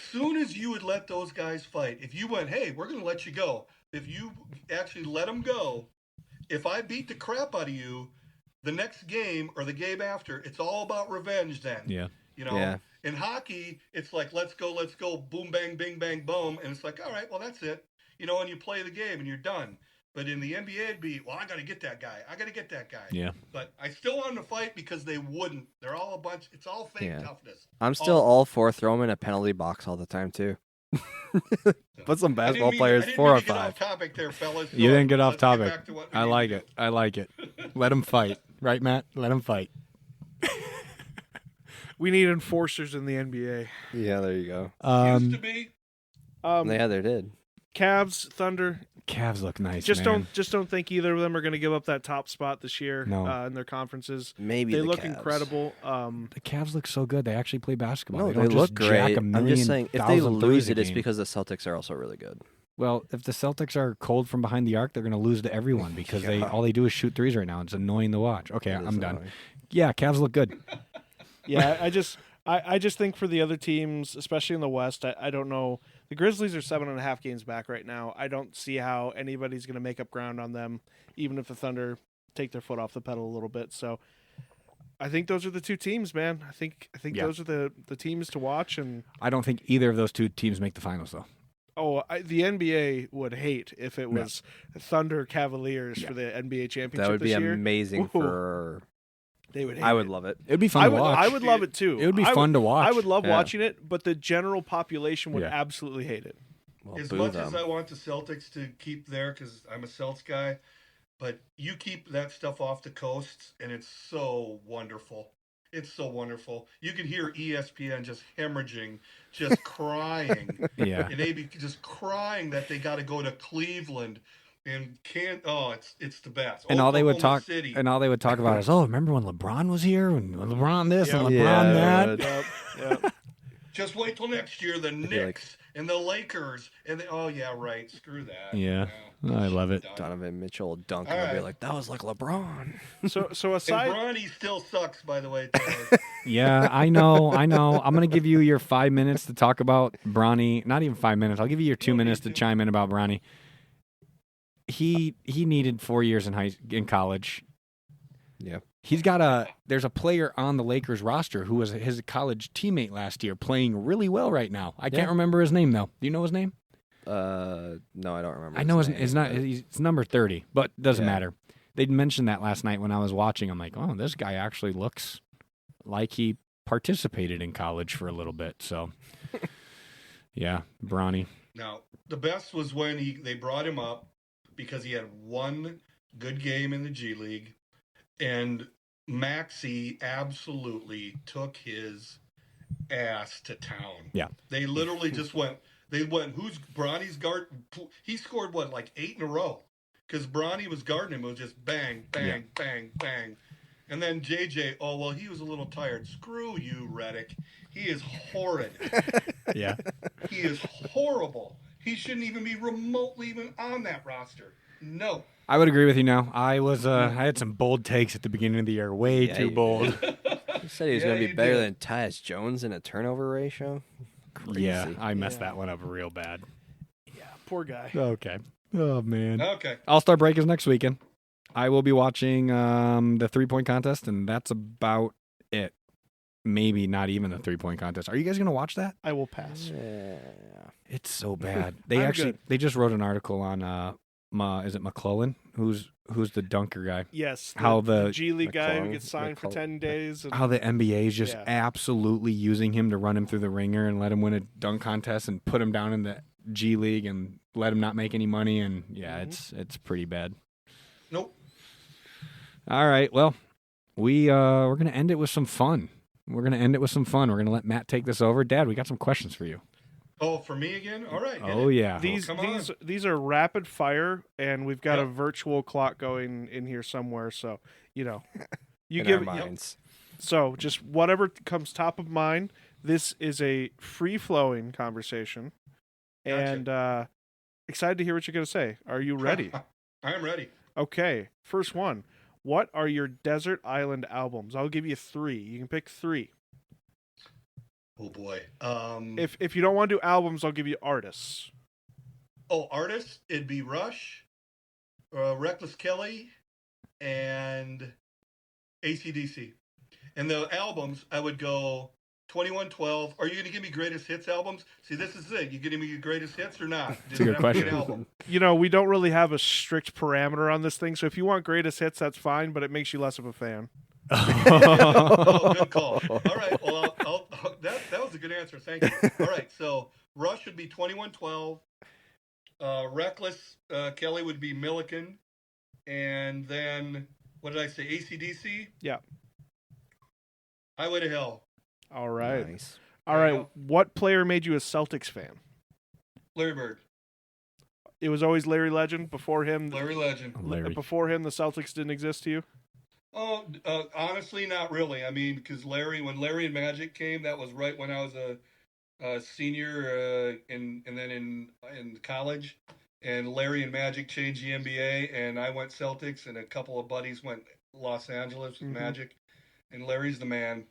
soon as you would let those guys fight, if you went, hey, we're going to let you go. If you actually let them go, if I beat the crap out of you, the next game or the game after, it's all about revenge. Then, Yeah. Yeah. In hockey, it's like let's go, boom, bang, bing, bang, boom, and it's like, all right, well that's it, and you play the game and you're done. But in the NBA, it'd be, well, I got to get that guy. Yeah. But I still want them to fight because they wouldn't. They're all a bunch. It's all fake Yeah. toughness. I'm still all for throwing in a penalty box all the time too. Put some basketball I players didn't 4 mean or to get 5. off topic there, fellas. You didn't get off let's topic. back to what we I need like to it. I like it. Let them fight. Right, Matt? Let them fight. We need enforcers in the NBA. Yeah, there you go. Used to be. Yeah, they did. Cavs, Thunder. Cavs look nice, Just man. don't think either of them are going to give up that top spot this year. No. In their conferences. Maybe they the look Cavs. incredible. The Cavs look so good. They actually play basketball. No, they they don't look just jack great. a I'm million just saying, if they thousand lose threes it, a it's game. because the Celtics are also really good. Well, if the Celtics are cold from behind the arc, they're going to lose to everyone because Yeah. all they do is shoot threes right now. It's annoying to watch. Okay, It is I'm done. annoying. Yeah, Cavs look good. Yeah, I just think for the other teams, especially in the West, I don't know. The Grizzlies are 7.5 games back right now. I don't see how anybody's going to make up ground on them, even if the Thunder take their foot off the pedal a little bit. So I think those are the two teams, man. I think Yeah. those are the teams to watch. And I don't think either of those two teams make the finals, though. the NBA would hate if it was Thunder Cavaliers for the NBA championship That would be this year. amazing Ooh. for. They would hate I would it. love it. It would be fun to watch. I would love it too. It would be I fun to watch. I would love Yeah. watching it, but the general population would Yeah. absolutely hate it. Well, As boo much them. as I want the Celtics to keep there, because I'm a Celts guy, but you keep that stuff off the coasts, and it's so wonderful. It's so wonderful. You can hear ESPN just hemorrhaging, just crying, Yeah. and they be just crying that they got to go to Cleveland and can't. Oh, it's the best. And all they would Oklahoma talk City. and all they would talk about is, oh, remember when LeBron was here and LeBron this and Yeah. LeBron Yeah, that? they would. Yep. Just wait till next year. The be like- Knicks and the Lakers and oh yeah, right. Screw that. Yeah. No. I love it. Done. Donovan Mitchell will dunk All and they'll be right. like, that was like LeBron. So And aside, Bronny still sucks, by the way. Taylor. Yeah, I know. I'm going to give you your 5 minutes to talk about Bronny. Not even 5 minutes. I'll give you your 2 You don't minutes need to to. chime in about Bronny. He needed 4 years in college. Yeah. There's a player on the Lakers roster who was his college teammate last year playing really well right now. I can't remember his name though. Do you know his name? No, I don't remember. I know his it's name, not. but- It's number 30, but doesn't Yeah. matter. They'd mentioned that last night when I was watching. I'm like, oh, this guy actually looks like he participated in college for a little bit. So, yeah, Bronny. Now, the best was when they brought him up because he had one good game in the G League, and Maxey absolutely took his ass to town. Yeah. They literally just went. They went. Who's Bronny's guard? He scored what, like 8 in a row, because Bronny was guarding him. It was just bang, bang, Yeah. bang, bang. And then JJ, oh, well, he was a little tired. Screw you, Reddick. He is horrid. Yeah. He is horrible. He shouldn't even be remotely even on that roster. No. I would agree with you now. I had some bold takes at the beginning of the year. Way Yeah, too you bold. He said he was Yeah, going to be you better did. than Tyus Jones in a turnover ratio. Crazy. Yeah, I messed Yeah. that one up real bad. yeah, poor guy. Okay. Oh, man. Okay. All-Star break is next weekend. I will be watching the three-point contest, and that's about it. Maybe not even the three-point contest. Are you guys going to watch that? I will pass. Yeah. It's so bad. They I'm actually good. they just wrote an article on is it McClellan? Who's the dunker guy? Yes. How the G League guy who McClung- gets signed for McClung- 10 days. And, How the NBA is just Yeah. absolutely using him to run him through the ringer and let him win a dunk contest and put him down in the G League and let him not make any money, and yeah, it's pretty bad. Nope. All right, well, we're gonna end it with some fun. We're gonna let Matt take this over. Dad, we got some questions for you. Oh, for me again? All right. hit Oh it. yeah. come on. these are rapid fire, and we've got a Yep. virtual clock going in here somewhere. So you In give our minds. so just whatever comes top of mind. This is a free flowing conversation, Gotcha. and excited to hear what you're going to say. Are you ready? I am ready. Okay, first one. What are your desert island albums? I'll give you 3. You can pick 3. Oh boy. If you don't want to do albums, I'll give you artists. Artists, it'd be Rush, Reckless Kelly, and AC/DC. And the albums, I would go 2112. Are you going to give me greatest hits albums? See, this is it. You getting me your greatest hits or not? It's a good question. Album. We don't really have a strict parameter on this thing, so if you want greatest hits, that's fine, but it makes you less of a fan. Oh, good call. All right. Well, that was a good answer. Thank you. All right. So Rush would be 2112. 21-12. Reckless Kelly would be Milliken. And then, what did I say? AC/DC? Yeah. Highway to Hell. All right. Nice. All right. What player made you a Celtics fan? Larry Bird. It was always Larry Legend. Before him, Larry Legend. Larry. Before him, the Celtics didn't exist to you? Oh, honestly, not really. I mean, because when Larry and Magic came, that was right when I was a senior and then in college. And Larry and Magic changed the NBA, and I went Celtics, and a couple of buddies went Los Angeles with Magic. And Larry's the man.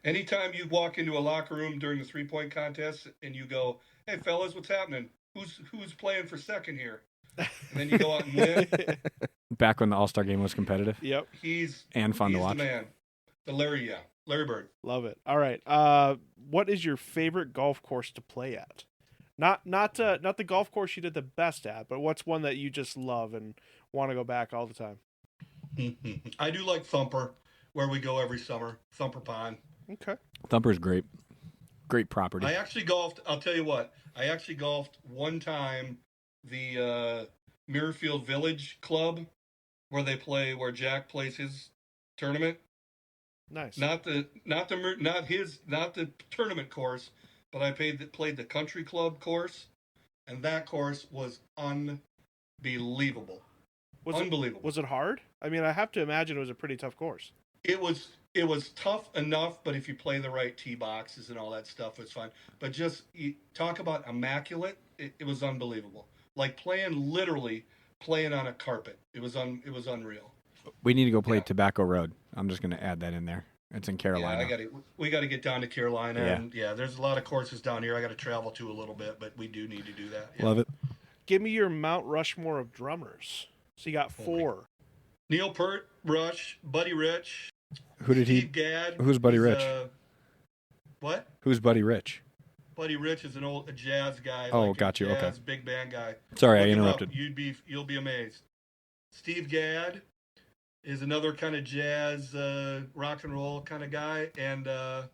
Anytime you walk into a locker room during the three-point contest and you go, "Hey, fellas, what's happening? Who's playing for second here?" And then you go out and win. Back when the All-Star game was competitive. Yep. And fun to watch. He's the man. The Larry, yeah. Larry Bird. Love it. All right. What is your favorite golf course to play at? Not the golf course you did the best at, but what's one that you just love and want to go back all the time? I do like Thumper, where we go every summer. Thumper Pond. Okay. Thumper's great. Great property. I actually golfed. I'll tell you what. I actually golfed one time the Muirfield Village Club, where Jack plays his tournament. Nice. Not the tournament course, but I played the country club course, and that course was unbelievable. Unbelievable. Was it hard? I mean, I have to imagine it was a pretty tough course. It was tough enough, but if you play the right tee boxes and all that stuff, it's fine. But just talk about immaculate. It was unbelievable. Like literally playing on a carpet. It was unreal. We need to go play Tobacco Road. I'm just going to add that in there. It's in Carolina. Yeah, we got to get down to Carolina. Yeah. And there's a lot of courses down here I got to travel to a little bit, but we do need to do that. Yeah. Love it. Give me your Mount Rushmore of drummers. So you got 4. Neil Peart, Rush, Buddy Rich. Steve Gadd. Who's Buddy Rich? What? Who's Buddy Rich? Buddy Rich is a jazz guy. Oh, like got you. Jazz, Okay. Big band guy. Sorry, I Look him up. interrupted. You'll be amazed. Steve Gadd is another kind of jazz, rock and roll kind of guy, and the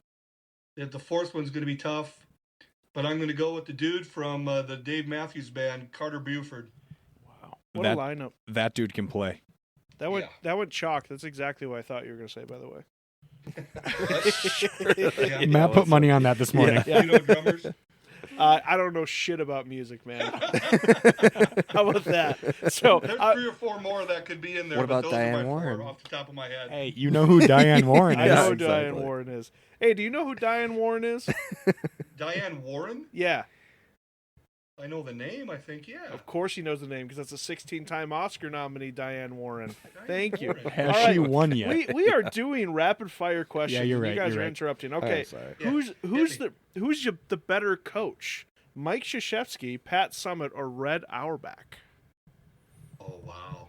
fourth one's going to be tough, but I'm going to go with the dude from the Dave Matthews Band, Carter Buford. Wow, what a lineup! That dude can play. That went chalk. That's exactly what I thought you were going to say. By the way. Matt put money on that this morning. Yeah. You know drummers? I don't know shit about music, man. How about that? So there's 3 or 4 more that could be in there. What about those Diane are my Warren? 4 off the top of my head. Hey, you know who Diane Warren I is? know who Diane Warren is. Hey, do you know who Diane Warren is? Diane Warren? Yeah. I know the name, I think, yeah. Of course he knows the name, because that's a 16-time Oscar nominee, Diane Warren. Thank you. Has All she right. won yet? We are doing rapid fire questions. Yeah, you're and right, You guys you're are right. interrupting. Okay, who's the better coach? Mike Krzyzewski, Pat Summitt, or Red Auerbach? Oh, wow.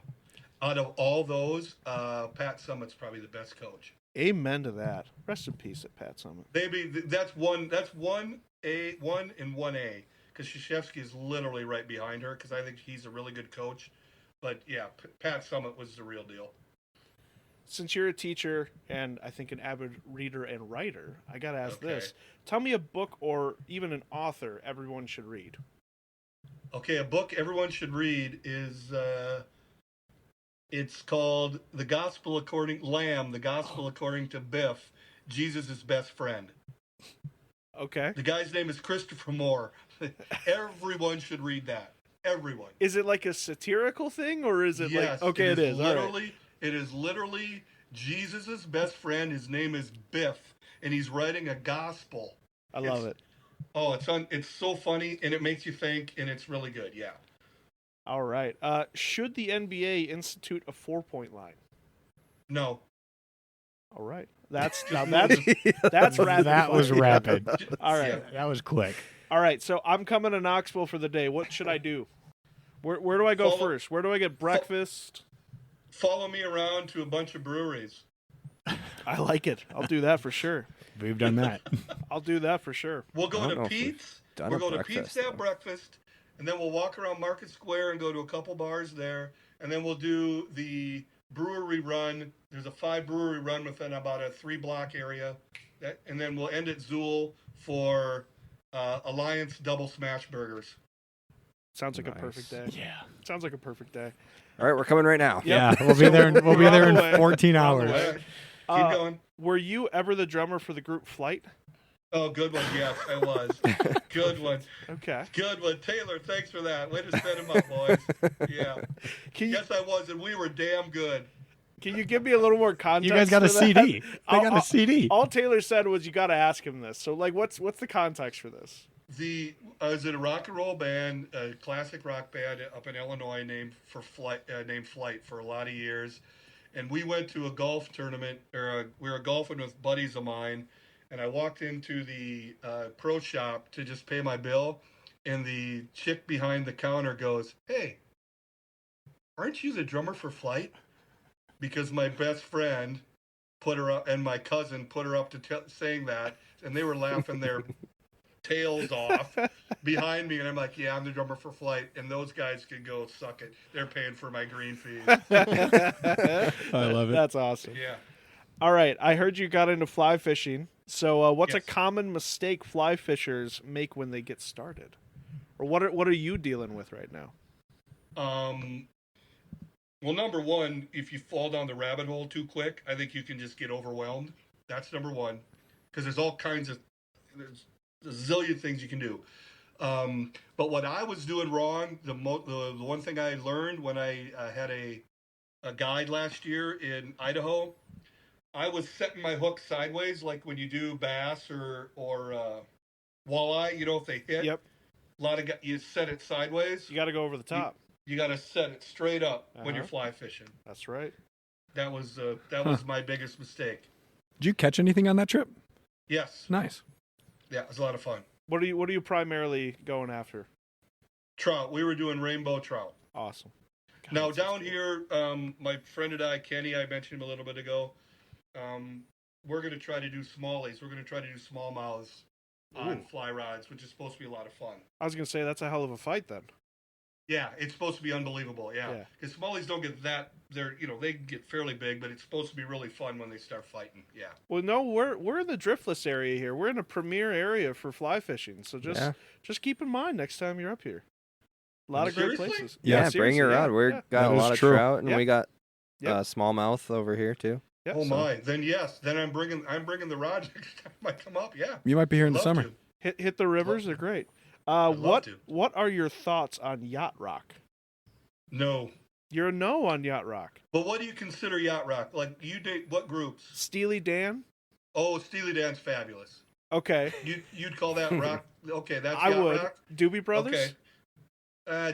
Out of all those, Pat Summitt's probably the best coach. Amen to that. Rest in peace at Pat Summitt. Maybe that's 1A and 1A. Because Krzyzewski is literally right behind her, because I think he's a really good coach. But, yeah, Pat Summitt was the real deal. Since you're a teacher and I think an avid reader and writer, I got to ask this. Tell me a book or even an author everyone should read. Okay, a book everyone should read is, it's called The Gospel According to Biff, Jesus' Best Friend. Okay. The guy's name is Christopher Moore. Everyone should read that. Everyone. Is it like a satirical thing, or is it like... Okay, it is. Literally, It is literally Jesus' best friend. His name is Biff, and he's writing a gospel. I love it. Oh, it's so funny, and it makes you think, and it's really good, yeah. All right. Should the NBA institute a 4-point line? No. All right. That's rapid. That was rapid. All right. Yeah, that was quick. All right. So I'm coming to Knoxville for the day. What should I do? Where do I go first? Where do I get breakfast? Follow me around to a bunch of breweries. I like it. I'll do that for sure. We've done that. I'll do that for sure. We'll go to Pete's. We'll go to Pete's to have breakfast, and then we'll walk around Market Square and go to a couple bars there, and then we'll do the brewery run. There's a 5 brewery run within about a 3-block area, and then we'll end at Zool for Alliance double smash burgers. Sounds like Nice. a perfect day. Yeah. Sounds like a perfect day. All right, we're coming right now. Yep. Yeah, we'll be there. We'll be We're on there the in way. 14 We're on the hours. way. All right. Keep going. Were you ever the drummer for the group FLYTE? Oh, good one. Yes, I was. Good one. Okay. Good one. Taylor, thanks for that. Way to set him up, boys. Yeah. Yes, I was, and we were damn good. Can you give me a little more context? You guys got a for that? CD. They got a CD. All Taylor said was you got to ask him this. So, like, what's the context for this? I was in a rock and roll band, a classic rock band up in Illinois named FLYTE for a lot of years, and we went to a golf tournament, we were golfing with buddies of mine, and I walked into the pro shop to just pay my bill, and the chick behind the counter goes, "Hey, aren't you the drummer for FLYTE?" Because my best friend put her up, and my cousin put her up to saying that, and they were laughing their tails off behind me, and I'm like, "Yeah, I'm the drummer for FLYTE," and those guys can go suck it. They're paying for my green fees. I love it. That's awesome. Yeah. All right, I heard you got into fly fishing. So, what's a Yes. common mistake fly fishers make when they get started, or what are you dealing with right now? Well, number one, if you fall down the rabbit hole too quick, I think you can just get overwhelmed. That's number one, because there's all kinds of there's a zillion things you can do. But what I was doing wrong, the one thing I learned when I had a guide last year in Idaho, I was setting my hook sideways, like when you do bass or walleye. You know, if they hit, Yep, a lot of you set it sideways. you got to go over the top. You got to set it straight up when you're Uh-huh. fly fishing. That's right. That was my biggest mistake. Did you catch anything on that trip? Yes. Nice. Yeah, it was a lot of fun. What are you primarily going after? Trout. We were doing rainbow trout. Awesome. God, Now that sounds down good. here, my friend and I, Kenny, I mentioned him a little bit ago. We're going to try to do smallies. We're going to try to do smallmouths on Ooh. fly rods, which is supposed to be a lot of fun. I was gonna say that's a hell of a fight then. Yeah, it's supposed to be unbelievable. Yeah. Yeah, because smallies don't get that. They get fairly big, but it's supposed to be really fun when they start fighting. Yeah. Well, no, we're in the driftless area here. We're in a premier area for fly fishing. So just keep in mind next time you're up here. A lot of great Seriously? places. Yeah, bring your seriously, rod. We're yeah. got That a is lot of true. trout, and Yep. we got Yep. smallmouth over here too. Yeah, Oh so my! Then yes, then I'm bringing the rod next time I come up. Yeah. You might be here in the Love summer. to. hit the rivers. They're great. love What to. what are your thoughts on yacht rock? No. You're a no on yacht rock. But what do you consider yacht rock? Like you date what groups? Steely Dan. Oh, Steely Dan's fabulous. Okay, You'd call that rock? Okay, that's I yacht would. rock. Doobie Brothers. Okay.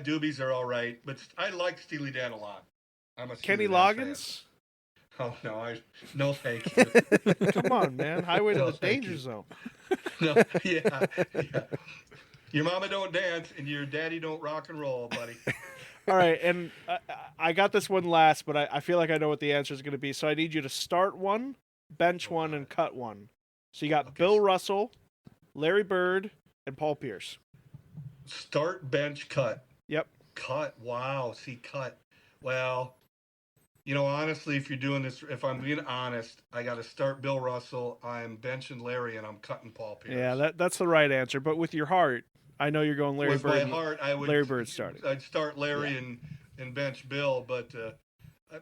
Doobies are all right, but I like Steely Dan a lot. I'm a Kenny Steely Dan Loggins. fan. Oh no, thank you. Come on, man. Highway to No, the thank danger you. zone. No, yeah. Your mama don't dance and your daddy don't rock and roll, buddy. All right, and I got this one last, but I feel like I know what the answer is going to be. So I need you to start one, bench one, and cut one. So you got Okay. Bill Russell, Larry Bird, and Paul Pierce. Start, bench, cut. Yep. Cut. Wow. See, cut. Well, honestly, if I'm being honest, I got to start Bill Russell. I'm benching Larry, and I'm cutting Paul Pierce. Yeah, that's the right answer. But with your heart, I know you're going Larry With Bird. my and heart, I would. Larry Bird starting. I'd start Larry and bench Bill, but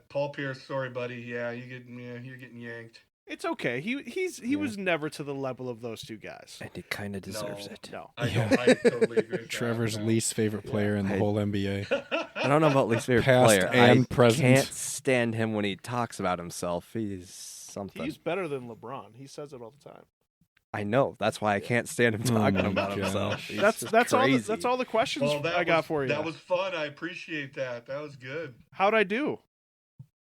Paul Pierce, sorry, buddy. Yeah, you're getting yanked. It's okay. He was never to the level of those two guys. And he kind of deserves No. it. No. I totally agree. With Trevor's that. least favorite player in the I- whole NBA. I don't know about least favorite Past player. and I present. can't stand him when he talks about himself. He's something. He's better than LeBron. He says it all the time. I know. That's why I can't stand him talking my about gosh. himself. He's That's just that's all. crazy. That's all the questions Well, I got for you. That was fun. I appreciate that. That was good. How'd I do?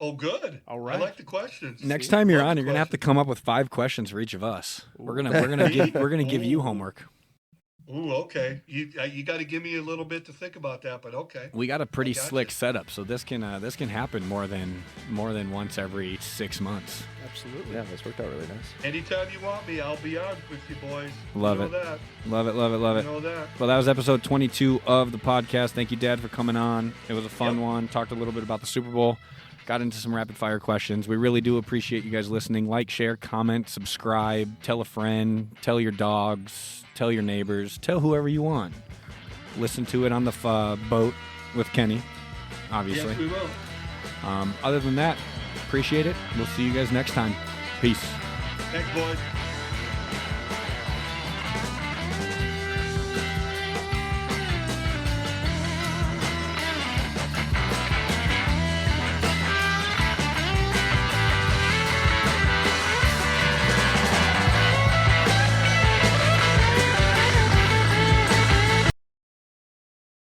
Oh, good. All right. I like the questions. Next time you're Love on, the you're gonna have to questions. come up with 5 questions for each of us. We're gonna give you homework. Ooh, okay. You got to give me a little bit to think about that, but okay. We got a pretty I gotcha. slick setup, so this can happen more than once every 6 months. Absolutely. Yeah, this worked out really nice. Anytime you want me, I'll be on with you boys. Love you it. know That. Love it, love it, love You it. know that. Well, that was episode 22 of the podcast. Thank you, Dad, for coming on. It was a fun Yep. one. Talked a little bit about the Super Bowl. got into some rapid-fire questions. We really do appreciate you guys listening. Like, share, comment, subscribe, tell a friend, tell your dogs, tell your neighbors, tell whoever you want. Listen to it on the boat with Kenny, obviously. Yes, we will. Other than that, appreciate it. We'll see you guys next time. Peace. Thanks, boys.